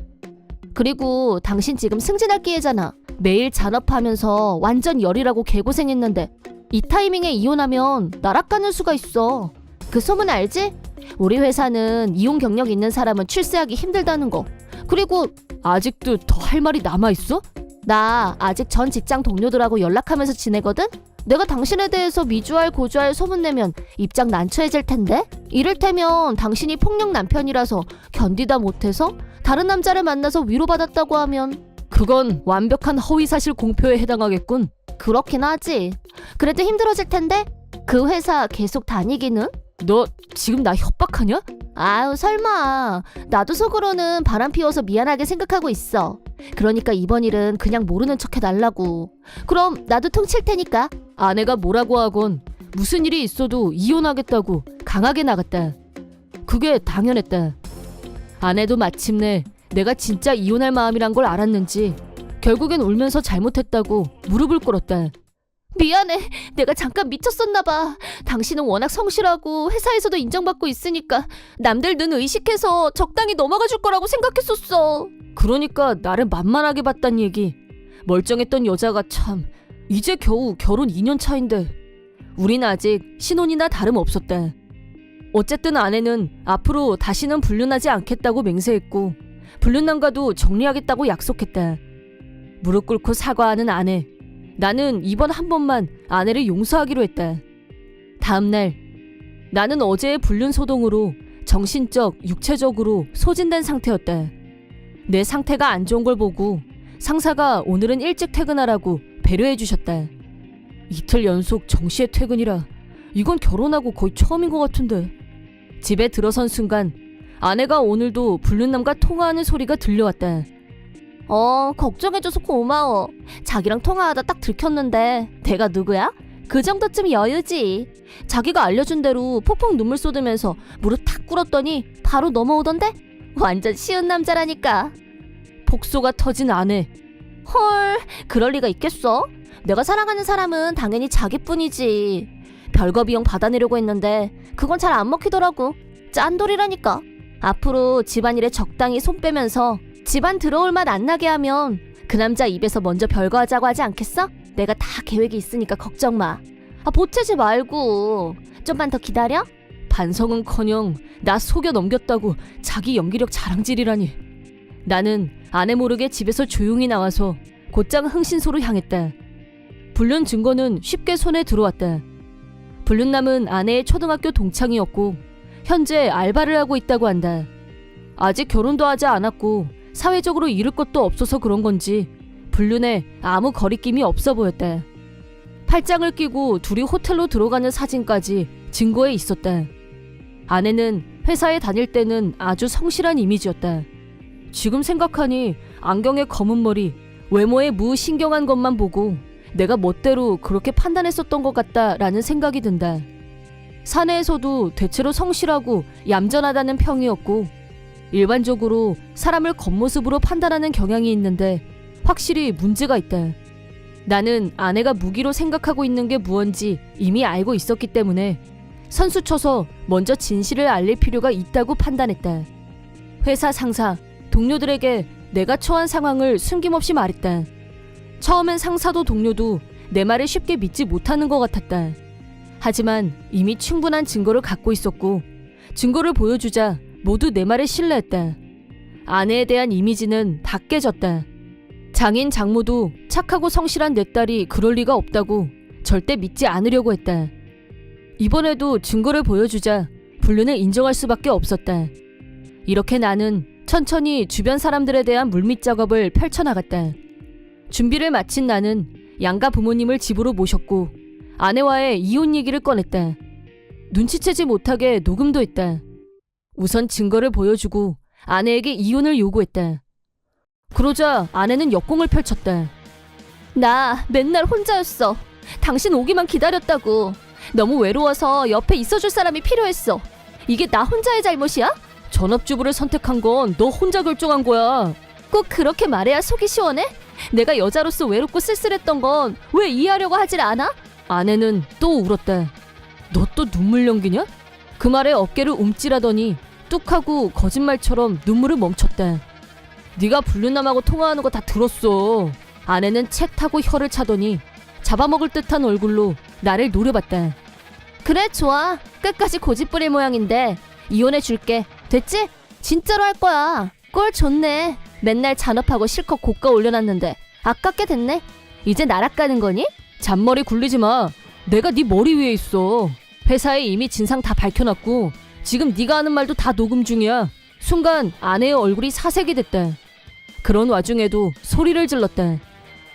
그리고 당신 지금 승진할 기회잖아. 매일 잔업하면서 완전 열이라고 개고생했는데 이 타이밍에 이혼하면 나락가는 수가 있어. 그 소문 알지? 우리 회사는 이혼 경력 있는 사람은 출세하기 힘들다는 거. 그리고 아직도 더 할 말이 남아있어? 나 아직 전 직장 동료들하고 연락하면서 지내거든? 내가 당신에 대해서 미주알 고주알 소문내면 입장 난처해질 텐데? 이를테면 당신이 폭력 남편이라서 견디다 못해서 다른 남자를 만나서 위로받았다고 하면 그건 완벽한 허위사실 공표에 해당하겠군. 그렇긴 하지. 그래도 힘들어질 텐데? 그 회사 계속 다니기는? 너 지금 나 협박하냐? 아유 설마. 나도 속으로는 바람 피워서 미안하게 생각하고 있어. 그러니까 이번 일은 그냥 모르는 척 해달라고. 그럼 나도 퉁칠 테니까. 아내가 뭐라고 하건 무슨 일이 있어도 이혼하겠다고 강하게 나갔다. 그게 당연했다. 아내도 마침내 내가 진짜 이혼할 마음이란 걸 알았는지 결국엔 울면서 잘못했다고 무릎을 꿇었다. 미안해. 내가 잠깐 미쳤었나 봐. 당신은 워낙 성실하고 회사에서도 인정받고 있으니까 남들 눈 의식해서 적당히 넘어가 줄 거라고 생각했었어. 그러니까 나를 만만하게 봤단 얘기. 멀쩡했던 여자가 참 이제 겨우 결혼 2년 차인데 우린 아직 신혼이나 다름없었다. 어쨌든 아내는 앞으로 다시는 불륜하지 않겠다고 맹세했고 불륜남과도 정리하겠다고 약속했다. 무릎 꿇고 사과하는 아내. 나는 이번 한 번만 아내를 용서하기로 했다. 다음날 나는 어제의 불륜 소동으로 정신적, 육체적으로 소진된 상태였다. 내 상태가 안 좋은 걸 보고 상사가 오늘은 일찍 퇴근하라고 배려해 주셨다. 이틀 연속 정시에 퇴근이라 이건 결혼하고 거의 처음인 것 같은데. 집에 들어선 순간 아내가 오늘도 불륜남과 통화하는 소리가 들려왔다. 걱정해줘서 고마워. 자기랑 통화하다 딱 들켰는데 내가 누구야? 그 정도쯤 여유지. 자기가 알려준 대로 폭풍 눈물 쏟으면서 무릎 탁 꿇었더니 바로 넘어오던데? 완전 쉬운 남자라니까. 복소가 터진 아내. 헐, 그럴 리가 있겠어? 내가 사랑하는 사람은 당연히 자기뿐이지. 별거 비용 받아내려고 했는데 그건 잘 안 먹히더라고. 짠돌이라니까. 앞으로 집안일에 적당히 손 빼면서 집안 들어올 맛 안 나게 하면 그 남자 입에서 먼저 별거 하자고 하지 않겠어? 내가 다 계획이 있으니까 걱정 마. 보채지 말고 좀만 더 기다려? 반성은커녕 나 속여 넘겼다고 자기 연기력 자랑질이라니. 나는 아내 모르게 집에서 조용히 나와서 곧장 흥신소로 향했다. 불륜 증거는 쉽게 손에 들어왔다. 불륜남은 아내의 초등학교 동창이었고 현재 알바를 하고 있다고 한다. 아직 결혼도 하지 않았고 사회적으로 이룰 것도 없어서 그런 건지 불륜에 아무 거리낌이 없어 보였다. 팔짱을 끼고 둘이 호텔로 들어가는 사진까지 증거에 있었다. 아내는 회사에 다닐 때는 아주 성실한 이미지였다. 지금 생각하니 안경에 검은 머리, 외모에 무신경한 것만 보고 내가 멋대로 그렇게 판단했었던 것 같다라는 생각이 든다. 사내에서도 대체로 성실하고 얌전하다는 평이었고 일반적으로 사람을 겉모습으로 판단하는 경향이 있는데 확실히 문제가 있다. 나는 아내가 무기로 생각하고 있는 게 무언지 이미 알고 있었기 때문에 선수쳐서 먼저 진실을 알릴 필요가 있다고 판단했다. 회사 상사, 동료들에게 내가 처한 상황을 숨김없이 말했다. 처음엔 상사도 동료도 내 말을 쉽게 믿지 못하는 것 같았다. 하지만 이미 충분한 증거를 갖고 있었고 증거를 보여주자 모두 내 말에 신뢰했다. 아내에 대한 이미지는 다 깨졌다. 장인 장모도 착하고 성실한 내 딸이 그럴 리가 없다고 절대 믿지 않으려고 했다. 이번에도 증거를 보여주자 불륜을 인정할 수밖에 없었다. 이렇게 나는 천천히 주변 사람들에 대한 물밑 작업을 펼쳐나갔다. 준비를 마친 나는 양가 부모님을 집으로 모셨고 아내와의 이혼 얘기를 꺼냈다. 눈치채지 못하게 녹음도 했다. 우선 증거를 보여주고 아내에게 이혼을 요구했다. 그러자 아내는 역공을 펼쳤다. 나 맨날 혼자였어. 당신 오기만 기다렸다고. 너무 외로워서 옆에 있어줄 사람이 필요했어. 이게 나 혼자의 잘못이야? 전업주부를 선택한 건 너 혼자 결정한 거야. 꼭 그렇게 말해야 속이 시원해? 내가 여자로서 외롭고 쓸쓸했던 건 왜 이해하려고 하질 않아? 아내는 또 울었다. 너 또 눈물 연기냐? 그 말에 어깨를 움찔하더니 뚝하고 거짓말처럼 눈물을 멈췄다. 네가 불륜남하고 통화하는 거 다 들었어. 아내는 책 타고 혀를 차더니 잡아먹을 듯한 얼굴로 나를 노려봤다. 그래 좋아. 끝까지 고집부릴 모양인데 이혼해 줄게. 됐지? 진짜로 할 거야. 꼴 좋네. 맨날 잔업하고 실컷 고가 올려놨는데 아깝게 됐네. 이제 나락가는 거니? 잔머리 굴리지 마. 내가 네 머리 위에 있어. 회사에 이미 진상 다 밝혀놨고 지금 네가 하는 말도 다 녹음 중이야. 순간 아내의 얼굴이 사색이 됐다. 그런 와중에도 소리를 질렀다.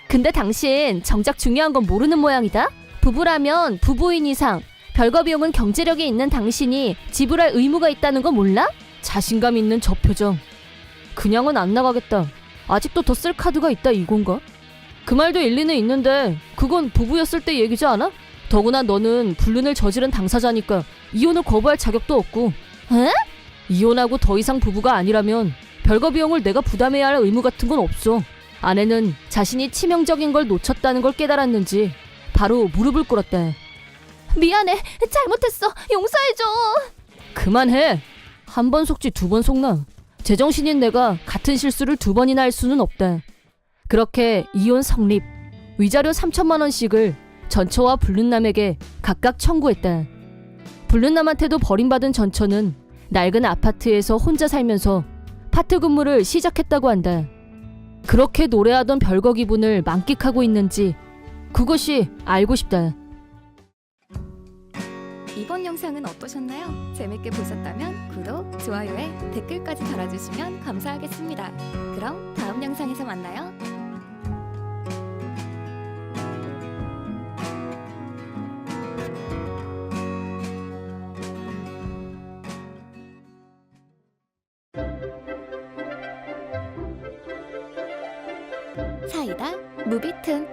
근데 당신 정작 중요한 건 모르는 모양이다. 부부라면 부부인 이상 별거 비용은 경제력이 있는 당신이 지불할 의무가 있다는 거 몰라? 자신감 있는 저 표정. 그냥은 안 나가겠다. 아직도 더 쓸 카드가 있다 이건가? 그 말도 일리는 있는데 그건 부부였을 때 얘기지 않아? 더구나 너는 불륜을 저지른 당사자니까 이혼을 거부할 자격도 없고. 에? 이혼하고 더 이상 부부가 아니라면 별거 비용을 내가 부담해야 할 의무 같은 건 없어. 아내는 자신이 치명적인 걸 놓쳤다는 걸 깨달았는지 바로 무릎을 꿇었다. 미안해. 잘못했어. 용서해줘. 그만해. 한 번 속지 두 번 속나. 제정신인 내가 같은 실수를 두 번이나 할 수는 없다. 그렇게 이혼 성립, 위자료 3천만 원씩을 전처와 불륜남에게 각각 청구했다. 불륜남한테도 버림받은 전처는 낡은 아파트에서 혼자 살면서 파트 근무를 시작했다고 한다. 그렇게 노래하던 별거 기분을 만끽하고 있는지 그것이 알고 싶다. 이번 영상은 어떠셨나요? 재밌게 보셨다면 구독, 좋아요에 댓글까지 달아주시면 감사하겠습니다. 그럼 다음 영상에서 만나요. 사이다 무비튼.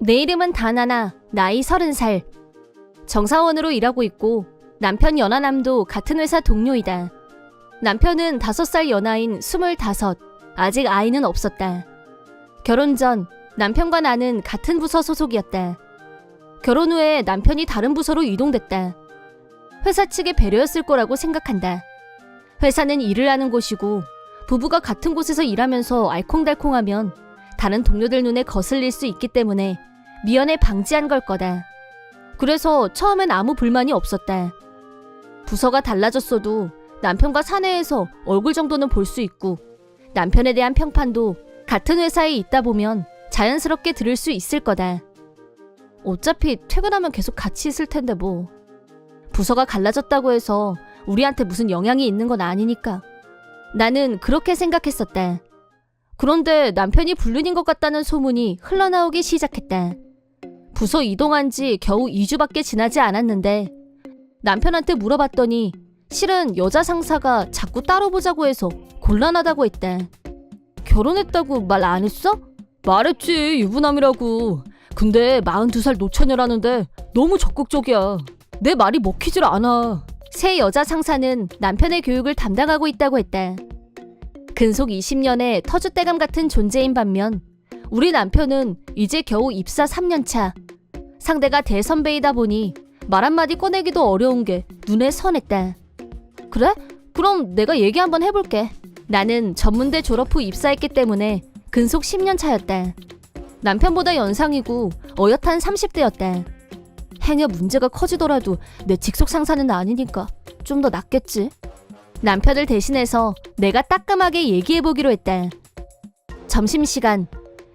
내 이름은 다나나, 나이 30살. 정사원으로 일하고 있고 남편 연하남도 같은 회사 동료이다. 남편은 5살 연하인 25, 아직 아이는 없었다. 결혼 전 남편과 나는 같은 부서 소속이었다. 결혼 후에 남편이 다른 부서로 이동됐다. 회사 측의 배려였을 거라고 생각한다. 회사는 일을 하는 곳이고 부부가 같은 곳에서 일하면서 알콩달콩하면 다른 동료들 눈에 거슬릴 수 있기 때문에 미연에 방지한 걸 거다. 그래서 처음엔 아무 불만이 없었다. 부서가 달라졌어도 남편과 사내에서 얼굴 정도는 볼 수 있고 남편에 대한 평판도 같은 회사에 있다 보면 자연스럽게 들을 수 있을 거다. 어차피 퇴근하면 계속 같이 있을 텐데 뭐. 부서가 갈라졌다고 해서 우리한테 무슨 영향이 있는 건 아니니까. 나는 그렇게 생각했었다. 그런데 남편이 불륜인 것 같다는 소문이 흘러나오기 시작했다. 부서 이동한 지 겨우 2주밖에 지나지 않았는데 남편한테 물어봤더니 실은 여자 상사가 자꾸 따로 보자고 해서 곤란하다고 했대. 결혼했다고 말 안 했어? 말했지, 유부남이라고. 근데 42살 노처녀라는데 너무 적극적이야. 내 말이 먹히질 않아. 새 여자 상사는 남편의 교육을 담당하고 있다고 했다. 근속 20년의 터줏대감 같은 존재인 반면 우리 남편은 이제 겨우 입사 3년차. 상대가 대선배이다 보니 말 한마디 꺼내기도 어려운 게 눈에 선했다. 그래? 그럼 내가 얘기 한번 해볼게. 나는 전문대 졸업 후 입사했기 때문에 근속 10년 차였다. 남편보다 연상이고 어엿한 30대였다. 행여 문제가 커지더라도 내 직속 상사는 아니니까 좀 더 낫겠지. 남편을 대신해서 내가 따끔하게 얘기해보기로 했다. 점심시간,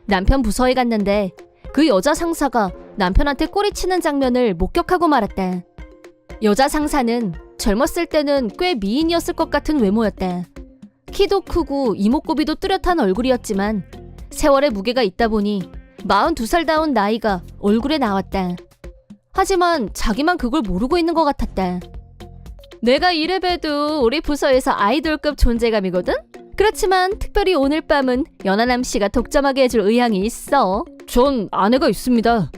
남편 부서에 갔는데 그 여자 상사가 남편한테 꼬리치는 장면을 목격하고 말았다. 여자 상사는 젊었을 때는 꽤 미인이었을 것 같은 외모였다. 키도 크고 이목구비도 뚜렷한 얼굴이었지만 세월의 무게가 있다 보니 42살다운 나이가 얼굴에 나왔다. 하지만 자기만 그걸 모르고 있는 것 같았다. 내가 이래봬도 우리 부서에서 아이돌급 존재감이거든? 그렇지만 특별히 오늘 밤은 연하남 씨가 독점하게 해줄 의향이 있어. 전 아내가 있습니다.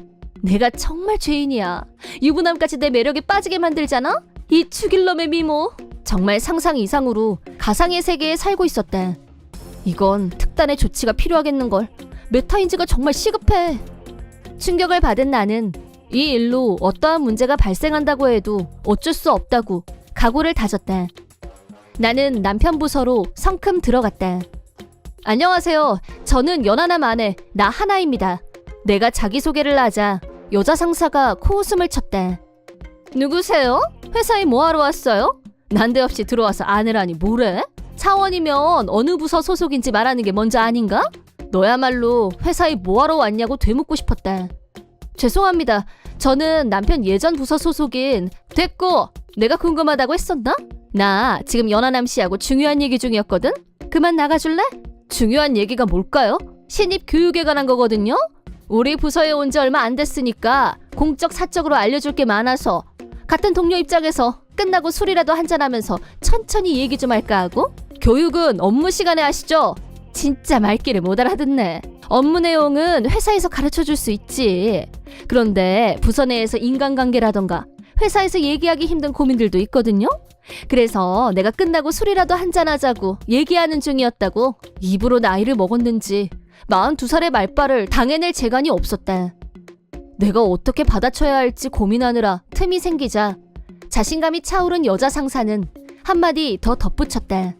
내가 정말 죄인이야. 유부남까지 내 매력에 빠지게 만들잖아? 이 죽일 놈의 미모. 정말 상상 이상으로 가상의 세계에 살고 있었다. 이건 특단의 조치가 필요하겠는걸. 메타인지가 정말 시급해. 충격을 받은 나는 이 일로 어떠한 문제가 발생한다고 해도 어쩔 수 없다고 각오를 다졌다. 나는 남편 부서로 성큼 들어갔다. 안녕하세요. 저는 연하남 아내 나하나입니다. 내가 자기소개를 하자 여자 상사가 코웃음을 쳤다. 누구세요? 회사에 뭐하러 왔어요? 난데없이 들어와서 아내라니 뭐래? 차원이면 어느 부서 소속인지 말하는 게 먼저 아닌가? 너야말로 회사에 뭐하러 왔냐고 되묻고 싶었다. 죄송합니다. 저는 남편 예전 부서 소속인. 됐고, 내가 궁금하다고 했었나? 나 지금 연하남 씨하고 중요한 얘기 중이었거든? 그만 나가줄래? 중요한 얘기가 뭘까요? 신입 교육에 관한 거거든요? 우리 부서에 온 지 얼마 안 됐으니까 공적 사적으로 알려줄 게 많아서 같은 동료 입장에서 끝나고 술이라도 한잔하면서 천천히 얘기 좀 할까 하고. 교육은 업무 시간에 하시죠? 진짜 말귀를 못 알아듣네. 업무 내용은 회사에서 가르쳐줄 수 있지. 그런데 부서 내에서 인간관계라던가 회사에서 얘기하기 힘든 고민들도 있거든요. 그래서 내가 끝나고 술이라도 한잔하자고 얘기하는 중이었다고. 입으로 나이를 먹었는지 42살의 말발을 당해낼 재간이 없었다. 내가 어떻게 받아쳐야 할지 고민하느라 틈이 생기자 자신감이 차오른 여자 상사는 한마디 더 덧붙였다.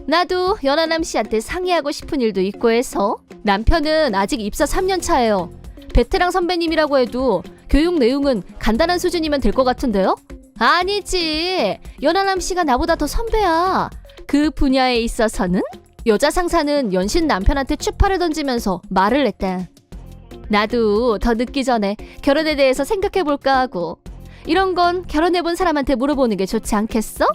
나도 연하남 씨한테 상의하고 싶은 일도 있고 해서. 남편은 아직 입사 3년 차예요. 베테랑 선배님이라고 해도 교육 내용은 간단한 수준이면 될 것 같은데요? 아니지. 연하남 씨가 나보다 더 선배야. 그 분야에 있어서는. 여자 상사는 연신 남편한테 추파를 던지면서 말을 했다. 나도 더 늦기 전에 결혼에 대해서 생각해볼까 하고. 이런 건 결혼해본 사람한테 물어보는 게 좋지 않겠어?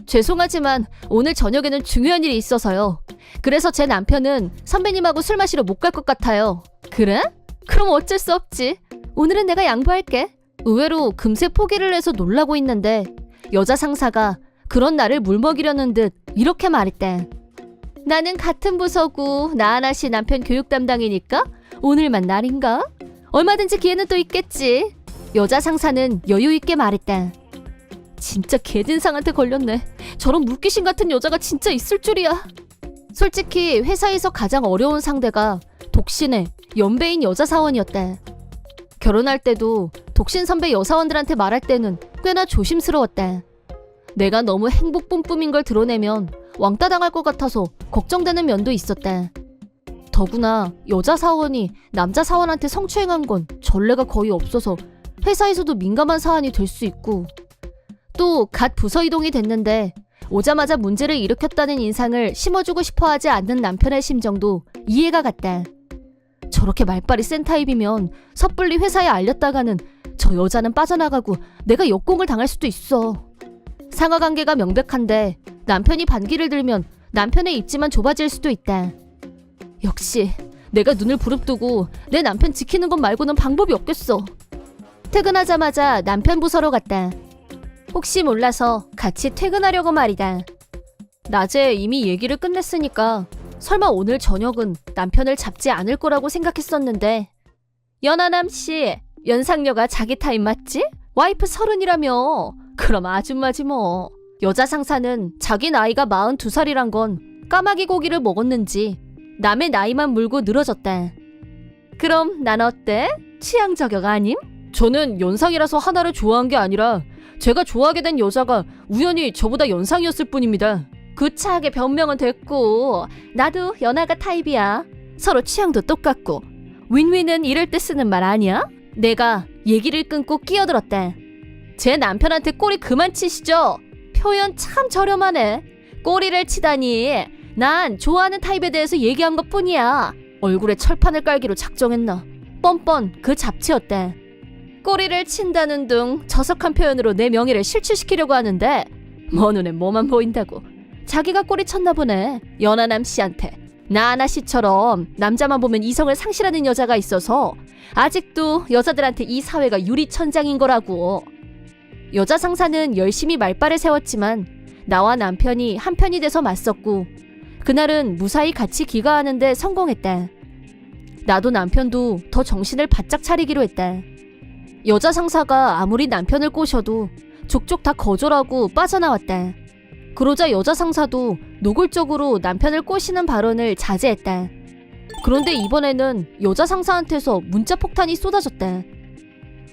죄송하지만 오늘 저녁에는 중요한 일이 있어서요. 그래서 제 남편은 선배님하고 술 마시러 못 갈 것 같아요. 그래? 그럼 어쩔 수 없지. 오늘은 내가 양보할게. 의외로 금세 포기를 해서 놀라고 있는데 여자 상사가 그런 나를 물먹이려는 듯 이렇게 말했대. 나는 같은 부서고 나하나 씨 남편 교육 담당이니까 오늘만 날인가? 얼마든지 기회는 또 있겠지. 여자 상사는 여유 있게 말했다. 진짜 개진상한테 걸렸네. 저런 물귀신 같은 여자가 진짜 있을 줄이야. 솔직히 회사에서 가장 어려운 상대가 독신의 연배인 여자 사원이었다. 결혼할 때도 독신 선배 여사원들한테 말할 때는 꽤나 조심스러웠다. 내가 너무 행복 뿜뿜인 걸 드러내면 왕따 당할 것 같아서 걱정되는 면도 있었다. 더구나 여자 사원이 남자 사원한테 성추행한 건 전례가 거의 없어서 회사에서도 민감한 사안이 될 수 있고, 또 갓 부서 이동이 됐는데 오자마자 문제를 일으켰다는 인상을 심어주고 싶어 하지 않는 남편의 심정도 이해가 갔다. 저렇게 말빨이 센 타입이면 섣불리 회사에 알렸다가는 저 여자는 빠져나가고 내가 역공을 당할 수도 있어. 상하관계가 명백한데 남편이 반기를 들면 남편의 입지만 좁아질 수도 있다. 역시 내가 눈을 부릅뜨고 내 남편 지키는 것 말고는 방법이 없겠어. 퇴근하자마자 남편 부서로 갔다. 혹시 몰라서 같이 퇴근하려고 말이다. 낮에 이미 얘기를 끝냈으니까 설마 오늘 저녁은 남편을 잡지 않을 거라고 생각했었는데 연하남 씨, 연상녀가 자기 타임 맞지? 와이프 30이라며. 그럼 아줌마지 뭐. 여자 상사는 자기 나이가 42살이란 건 까마귀 고기를 먹었는지 남의 나이만 물고 늘어졌다. 그럼 난 어때? 취향 저격 아님? 저는 연상이라서 하나를 좋아한 게 아니라 제가 좋아하게 된 여자가 우연히 저보다 연상이었을 뿐입니다. 구차하게 변명은 됐고 나도 연하가 타입이야. 서로 취향도 똑같고 윈윈은 이럴 때 쓰는 말 아니야? 내가 얘기를 끊고 끼어들었다. 제 남편한테 꼬리 그만 치시죠. 표현 참 저렴하네. 꼬리를 치다니. 난 좋아하는 타입에 대해서 얘기한 것뿐이야. 얼굴에 철판을 깔기로 작정했나. 뻔뻔 그 잡치였다. 꼬리를 친다는 등 저속한 표현으로 내 명예를 실추시키려고 하는데 뭐 눈에 뭐만 보인다고. 자기가 꼬리 쳤나 보네. 연하남 씨한테. 나아나 씨처럼 남자만 보면 이성을 상실하는 여자가 있어서 아직도 여자들한테 이 사회가 유리천장인 거라고. 여자 상사는 열심히 말발을 세웠지만 나와 남편이 한편이 돼서 맞섰고 그날은 무사히 같이 귀가하는데 성공했다. 나도 남편도 더 정신을 바짝 차리기로 했다. 여자 상사가 아무리 남편을 꼬셔도 족족 다 거절하고 빠져나왔다. 그러자 여자 상사도 노골적으로 남편을 꼬시는 발언을 자제했다. 그런데 이번에는 여자 상사한테서 문자 폭탄이 쏟아졌다.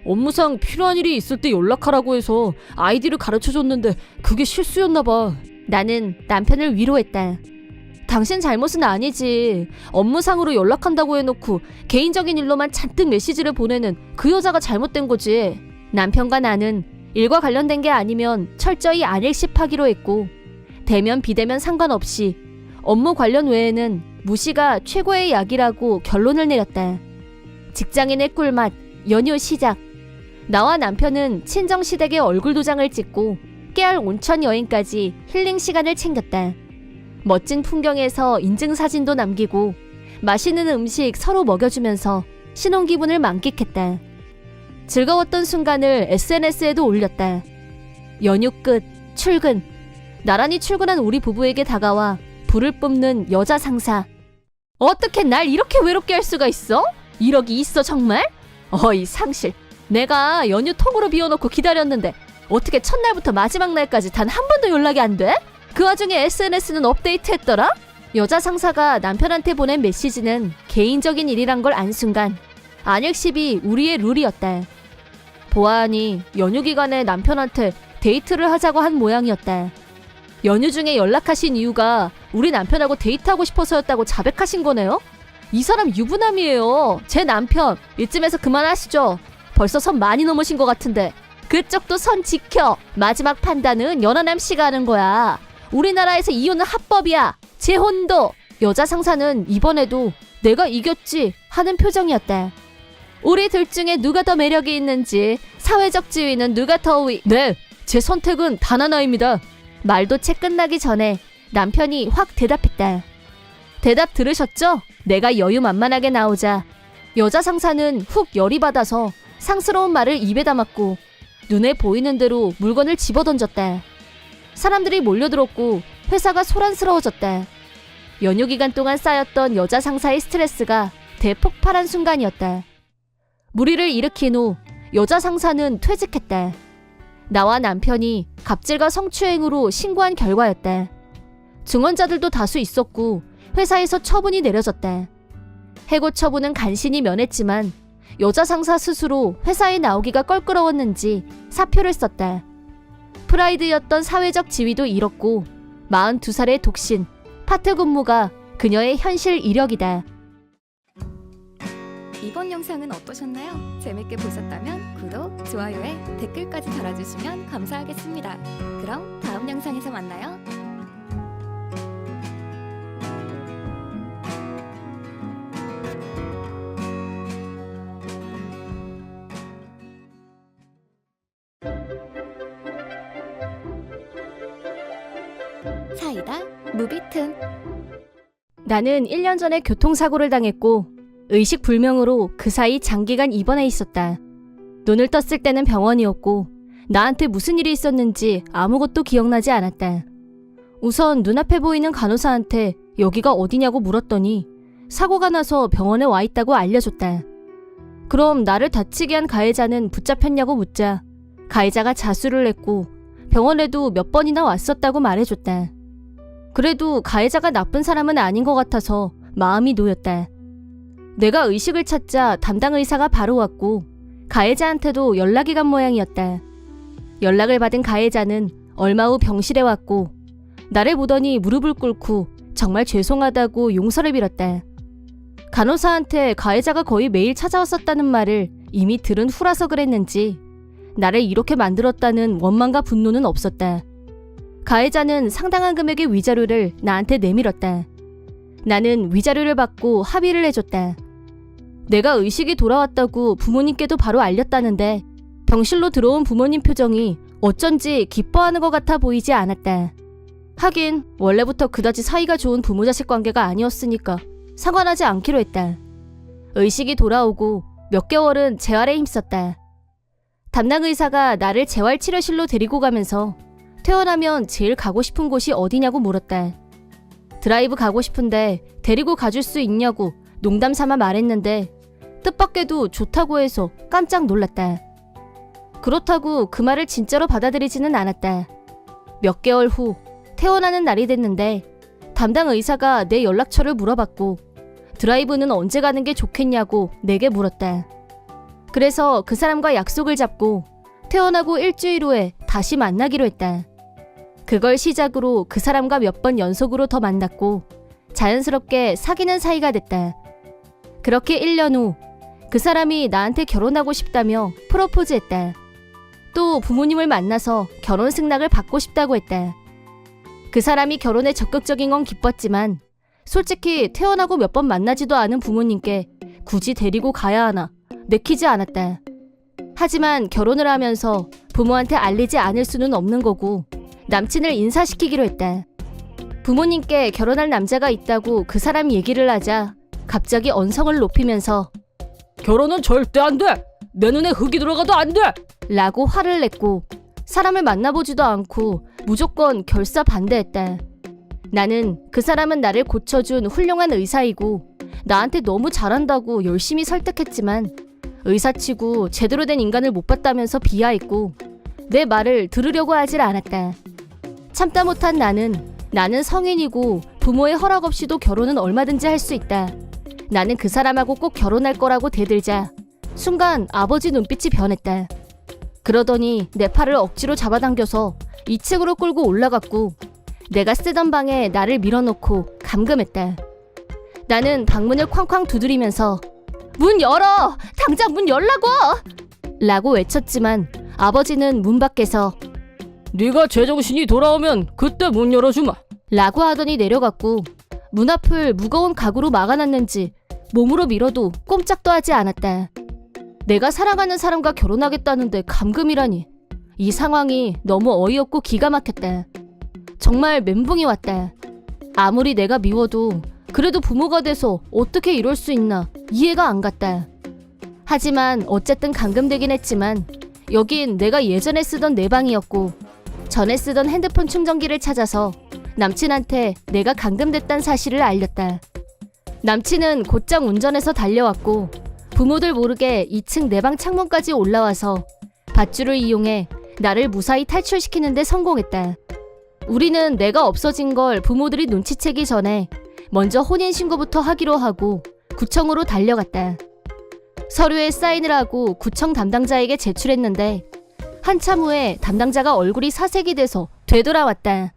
업무상 필요한 일이 있을 때 연락하라고 해서 아이디를 가르쳐줬는데 그게 실수였나 봐. 나는 남편을 위로했다. 당신 잘못은 아니지. 업무상으로 연락한다고 해놓고 개인적인 일로만 잔뜩 메시지를 보내는 그 여자가 잘못된 거지. 남편과 나는 일과 관련된 게 아니면 철저히 안 일십하기로 했고 대면 비대면 상관없이 업무 관련 외에는 무시가 최고의 약이라고 결론을 내렸다. 직장인의 꿀맛, 연휴 시작. 나와 남편은 친정시댁에 얼굴 도장을 찍고 깨알 온천 여행까지 힐링 시간을 챙겼다. 멋진 풍경에서 인증사진도 남기고 맛있는 음식 서로 먹여주면서 신혼기분을 만끽했다. 즐거웠던 순간을 SNS에도 올렸다. 연휴 끝, 출근. 나란히 출근한 우리 부부에게 다가와 불을 뿜는 여자 상사. 어떻게 날 이렇게 외롭게 할 수가 있어? 이러기 있어 정말? 어이 상실. 내가 연휴 통으로 비워놓고 기다렸는데 어떻게 첫날부터 마지막 날까지 단 한 번도 연락이 안 돼? 그 와중에 SNS는 업데이트했더라? 여자 상사가 남편한테 보낸 메시지는 개인적인 일이란 걸 안 순간 안일십이 우리의 룰이었다. 보아하니 연휴 기간에 남편한테 데이트를 하자고 한 모양이었다. 연휴 중에 연락하신 이유가 우리 남편하고 데이트하고 싶어서였다고 자백하신 거네요? 이 사람 유부남이에요. 제 남편. 이쯤에서 그만하시죠. 벌써 선 많이 넘으신 것 같은데. 그쪽도 선 지켜. 마지막 판단은 연하남 씨가 하는 거야. 우리나라에서 이혼은 합법이야. 재혼도. 여자 상사는 이번에도 내가 이겼지 하는 표정이었다. 우리 둘 중에 누가 더 매력이 있는지, 사회적 지위는 누가 더 네, 제 선택은 단 하나입니다. 말도 채 끝나기 전에 남편이 확 대답했다. 대답 들으셨죠? 내가 여유만만하게 나오자 여자 상사는 훅 열이 받아서 상스러운 말을 입에 담았고 눈에 보이는 대로 물건을 집어던졌다. 사람들이 몰려들었고 회사가 소란스러워졌다. 연휴 기간 동안 쌓였던 여자 상사의 스트레스가 대폭발한 순간이었다. 무리를 일으킨 후 여자 상사는 퇴직했다. 나와 남편이 갑질과 성추행으로 신고한 결과였다. 증언자들도 다수 있었고 회사에서 처분이 내려졌다. 해고 처분은 간신히 면했지만 여자 상사 스스로 회사에 나오기가 껄끄러웠는지 사표를 썼다. 프라이드였던 사회적 지위도 잃었고 42살의 독신, 파트 근무가 그녀의 현실 이력이다. 이번 영상은 어떠셨나요? 재밌게 보셨다면 구독, 좋아요에 댓글까지 달아주시면 감사하겠습니다. 그럼 다음 영상에서 만나요. 사이다 무비튼. 나는 1년 전에 교통사고를 당했고 의식불명으로 그 사이 장기간 입원해 있었다. 눈을 떴을 때는 병원이었고 나한테 무슨 일이 있었는지 아무것도 기억나지 않았다. 우선 눈앞에 보이는 간호사한테 여기가 어디냐고 물었더니 사고가 나서 병원에 와 있다고 알려줬다. 그럼 나를 다치게 한 가해자는 붙잡혔냐고 묻자 가해자가 자수를 했고 병원에도 몇 번이나 왔었다고 말해줬다. 그래도 가해자가 나쁜 사람은 아닌 것 같아서 마음이 놓였다. 내가 의식을 찾자 담당 의사가 바로 왔고 가해자한테도 연락이 간 모양이었다. 연락을 받은 가해자는 얼마 후 병실에 왔고 나를 보더니 무릎을 꿇고 정말 죄송하다고 용서를 빌었다. 간호사한테 가해자가 거의 매일 찾아왔었다는 말을 이미 들은 후라서 그랬는지 나를 이렇게 만들었다는 원망과 분노는 없었다. 가해자는 상당한 금액의 위자료를 나한테 내밀었다. 나는 위자료를 받고 합의를 해줬다. 내가 의식이 돌아왔다고 부모님께도 바로 알렸다는데 병실로 들어온 부모님 표정이 어쩐지 기뻐하는 것 같아 보이지 않았다. 하긴 원래부터 그다지 사이가 좋은 부모 자식 관계가 아니었으니까 상관하지 않기로 했다. 의식이 돌아오고 몇 개월은 재활에 힘썼다. 담당 의사가 나를 재활치료실로 데리고 가면서 퇴원하면 제일 가고 싶은 곳이 어디냐고 물었다. 드라이브 가고 싶은데 데리고 가줄 수 있냐고 농담 삼아 말했는데 뜻밖에도 좋다고 해서 깜짝 놀랐다. 그렇다고 그 말을 진짜로 받아들이지는 않았다. 몇 개월 후 퇴원하는 날이 됐는데 담당 의사가 내 연락처를 물어봤고 드라이브는 언제 가는 게 좋겠냐고 내게 물었다. 그래서 그 사람과 약속을 잡고 퇴원하고 일주일 후에 다시 만나기로 했다. 그걸 시작으로 그 사람과 몇 번 연속으로 더 만났고 자연스럽게 사귀는 사이가 됐다. 그렇게 1년 후 그 사람이 나한테 결혼하고 싶다며 프로포즈했다. 또 부모님을 만나서 결혼 승낙을 받고 싶다고 했다. 그 사람이 결혼에 적극적인 건 기뻤지만 솔직히 퇴원하고 몇 번 만나지도 않은 부모님께 굳이 데리고 가야 하나 내키지 않았다. 하지만 결혼을 하면서 부모한테 알리지 않을 수는 없는 거고 남친을 인사시키기로 했다. 부모님께 결혼할 남자가 있다고 그 사람이 얘기를 하자 갑자기 언성을 높이면서 결혼은 절대 안 돼! 내 눈에 흙이 들어가도 안 돼! 라고 화를 냈고 사람을 만나보지도 않고 무조건 결사 반대했다. 나는 그 사람은 나를 고쳐준 훌륭한 의사이고 나한테 너무 잘한다고 열심히 설득했지만 의사치고 제대로 된 인간을 못 봤다면서 비하했고 내 말을 들으려고 하질 않았다. 참다 못한 나는 성인이고 부모의 허락 없이도 결혼은 얼마든지 할 수 있다. 나는 그 사람하고 꼭 결혼할 거라고 대들자 순간 아버지 눈빛이 변했다. 그러더니 내 팔을 억지로 잡아당겨서 2층으로 끌고 올라갔고 내가 쓰던 방에 나를 밀어넣고 감금했다. 나는 방문을 쾅쾅 두드리면서 문 열어! 당장 문 열라고! 라고 외쳤지만 아버지는 문 밖에서 네가 제정신이 돌아오면 그때 문 열어주마 라고 하더니 내려갔고 문 앞을 무거운 가구로 막아놨는지 몸으로 밀어도 꼼짝도 하지 않았다. 내가 사랑하는 사람과 결혼하겠다는데 감금이라니. 이 상황이 너무 어이없고 기가 막혔다. 정말 멘붕이 왔다. 아무리 내가 미워도 그래도 부모가 돼서 어떻게 이럴 수 있나 이해가 안 갔다. 하지만 어쨌든 감금되긴 했지만 여긴 내가 예전에 쓰던 내 방이었고 전에 쓰던 핸드폰 충전기를 찾아서 남친한테 내가 감금됐다는 사실을 알렸다. 남친은 곧장 운전해서 달려왔고 부모들 모르게 2층 내 방 창문까지 올라와서 밧줄을 이용해 나를 무사히 탈출시키는 데 성공했다. 우리는 내가 없어진 걸 부모들이 눈치채기 전에 먼저 혼인신고부터 하기로 하고 구청으로 달려갔다. 서류에 사인을 하고 구청 담당자에게 제출했는데 한참 후에 담당자가 얼굴이 사색이 돼서 되돌아왔다.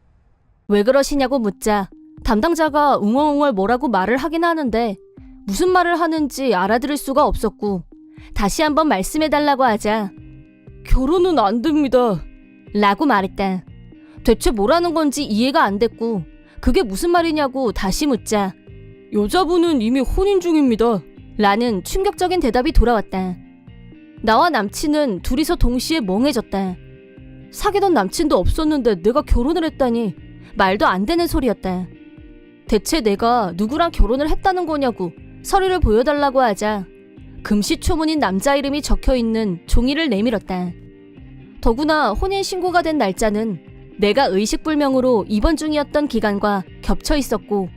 왜 그러시냐고 묻자 담당자가 웅얼웅얼 뭐라고 말을 하긴 하는데 무슨 말을 하는지 알아들을 수가 없었고 다시 한번 말씀해달라고 하자 결혼은 안 됩니다 라고 말했다. 대체 뭐라는 건지 이해가 안 됐고 그게 무슨 말이냐고 다시 묻자 여자분은 이미 혼인 중입니다 라는 충격적인 대답이 돌아왔다. 나와 남친은 둘이서 동시에 멍해졌다. 사귀던 남친도 없었는데 내가 결혼을 했다니 말도 안 되는 소리였다. 대체 내가 누구랑 결혼을 했다는 거냐고 서류를 보여달라고 하자 금시초문인 남자 이름이 적혀있는 종이를 내밀었다. 더구나 혼인신고가 된 날짜는 내가 의식불명으로 입원 중이었던 기간과 겹쳐 있었고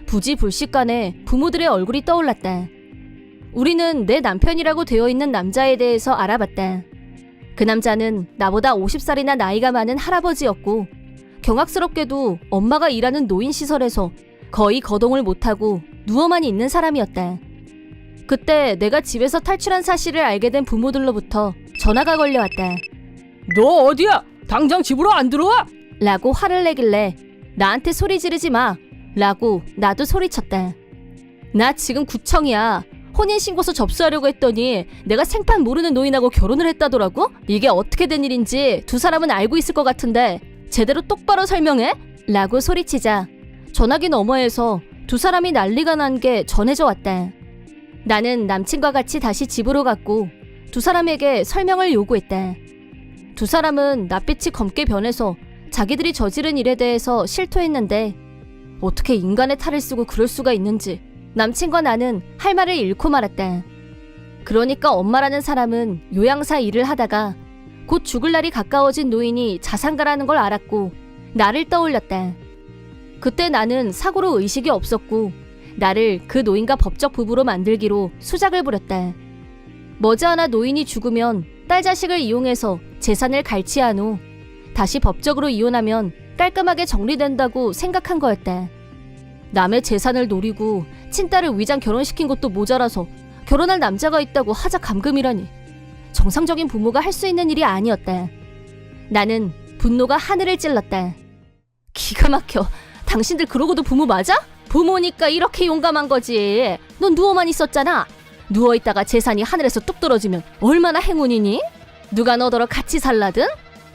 부지불식간에 부모들의 얼굴이 떠올랐다. 우리는 내 남편이라고 되어 있는 남자에 대해서 알아봤다. 그 남자는 나보다 50살이나 나이가 많은 할아버지였고 경악스럽게도 엄마가 일하는 노인시설에서 거의 거동을 못하고 누워만 있는 사람이었다. 그때 내가 집에서 탈출한 사실을 알게 된 부모들로부터 전화가 걸려왔다. 너 어디야? 당장 집으로 안 들어와? 라고 화를 내길래 나한테 소리 지르지 마 라고 나도 소리쳤다. 나 지금 구청이야. 혼인신고서 접수하려고 했더니 내가 생판 모르는 노인하고 결혼을 했다더라고? 이게 어떻게 된 일인지 두 사람은 알고 있을 것 같은데 제대로 똑바로 설명해? 라고 소리치자 전화기 너머에서 두 사람이 난리가 난 게 전해져 왔다. 나는 남친과 같이 다시 집으로 갔고 두 사람에게 설명을 요구했다. 두 사람은 낯빛이 검게 변해서 자기들이 저지른 일에 대해서 실토했는데 어떻게 인간의 탈을 쓰고 그럴 수가 있는지 남친과 나는 할 말을 잃고 말았다. 그러니까 엄마라는 사람은 요양사 일을 하다가 곧 죽을 날이 가까워진 노인이 자산가라는 걸 알았고 나를 떠올렸다. 그때 나는 사고로 의식이 없었고 나를 그 노인과 법적 부부로 만들기로 수작을 부렸다. 머지않아 노인이 죽으면 딸 자식을 이용해서 재산을 갈취한 후 다시 법적으로 이혼하면 깔끔하게 정리된다고 생각한 거였다. 남의 재산을 노리고 친딸을 위장 결혼시킨 것도 모자라서 결혼할 남자가 있다고 하자 감금이라니. 정상적인 부모가 할 수 있는 일이 아니었다. 나는 분노가 하늘을 찔렀다. 기가 막혀. 당신들 그러고도 부모 맞아? 부모니까 이렇게 용감한 거지. 넌 누워만 있었잖아. 누워있다가 재산이 하늘에서 뚝 떨어지면 얼마나 행운이니? 누가 너더러 같이 살라든?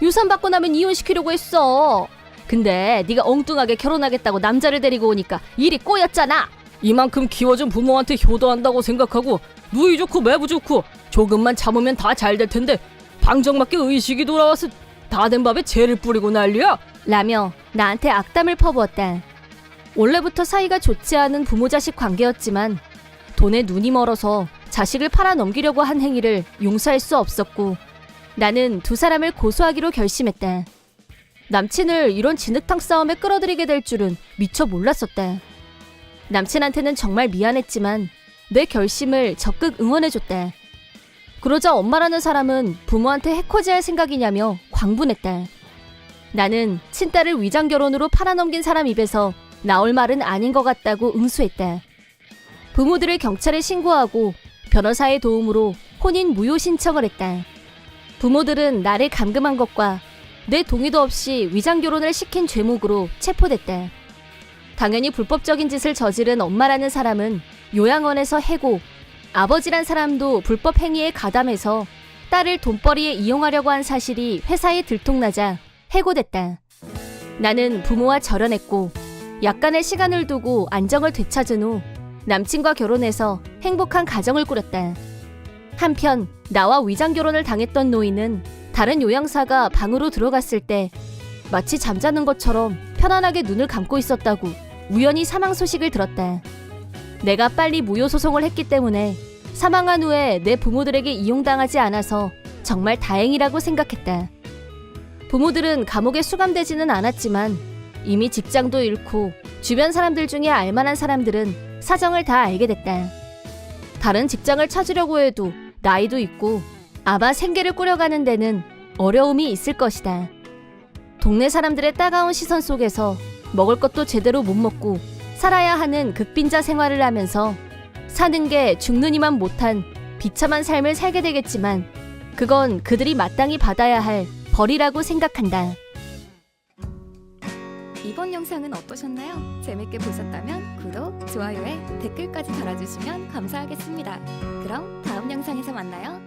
유산 받고 나면 이혼시키려고 했어. 근데 네가 엉뚱하게 결혼하겠다고 남자를 데리고 오니까 일이 꼬였잖아. 이만큼 키워준 부모한테 효도한다고 생각하고 누이 좋고 매부 좋고 조금만 참으면 다 잘 될 텐데 방정맞게 의식이 돌아와서 다 된 밥에 재를 뿌리고 난리야? 라며 나한테 악담을 퍼부었다. 원래부터 사이가 좋지 않은 부모 자식 관계였지만 돈에 눈이 멀어서 자식을 팔아 넘기려고 한 행위를 용서할 수 없었고 나는 두 사람을 고소하기로 결심했다. 남친을 이런 진흙탕 싸움에 끌어들이게 될 줄은 미처 몰랐었다. 남친한테는 정말 미안했지만 내 결심을 적극 응원해줬다. 그러자 엄마라는 사람은 부모한테 해코지할 생각이냐며 광분했다. 나는 친딸을 위장결혼으로 팔아넘긴 사람 입에서 나올 말은 아닌 것 같다고 응수했다. 부모들을 경찰에 신고하고 변호사의 도움으로 혼인 무효 신청을 했다. 부모들은 나를 감금한 것과 내 동의도 없이 위장결혼을 시킨 죄목으로 체포됐다. 당연히 불법적인 짓을 저지른 엄마라는 사람은 요양원에서 해고, 아버지란 사람도 불법 행위에 가담해서 딸을 돈벌이에 이용하려고 한 사실이 회사에 들통나자 해고됐다. 나는 부모와 절연했고 약간의 시간을 두고 안정을 되찾은 후 남친과 결혼해서 행복한 가정을 꾸렸다. 한편 나와 위장결혼을 당했던 노인은 다른 요양사가 방으로 들어갔을 때 마치 잠자는 것처럼 편안하게 눈을 감고 있었다고 우연히 사망 소식을 들었다. 내가 빨리 무효 소송을 했기 때문에 사망한 후에 내 부모들에게 이용당하지 않아서 정말 다행이라고 생각했다. 부모들은 감옥에 수감되지는 않았지만 이미 직장도 잃고 주변 사람들 중에 알만한 사람들은 사정을 다 알게 됐다. 다른 직장을 찾으려고 해도 나이도 있고 아마 생계를 꾸려가는 데는 어려움이 있을 것이다. 동네 사람들의 따가운 시선 속에서 먹을 것도 제대로 못 먹고 살아야 하는 극빈자 생활을 하면서 사는 게 죽느니만 못한 비참한 삶을 살게 되겠지만 그건 그들이 마땅히 받아야 할 벌이라고 생각한다. 이번 영상은 어떠셨나요? 재밌게 보셨다면 구독, 좋아요에 댓글까지 달아주시면 감사하겠습니다. 그럼 다음 영상에서 만나요.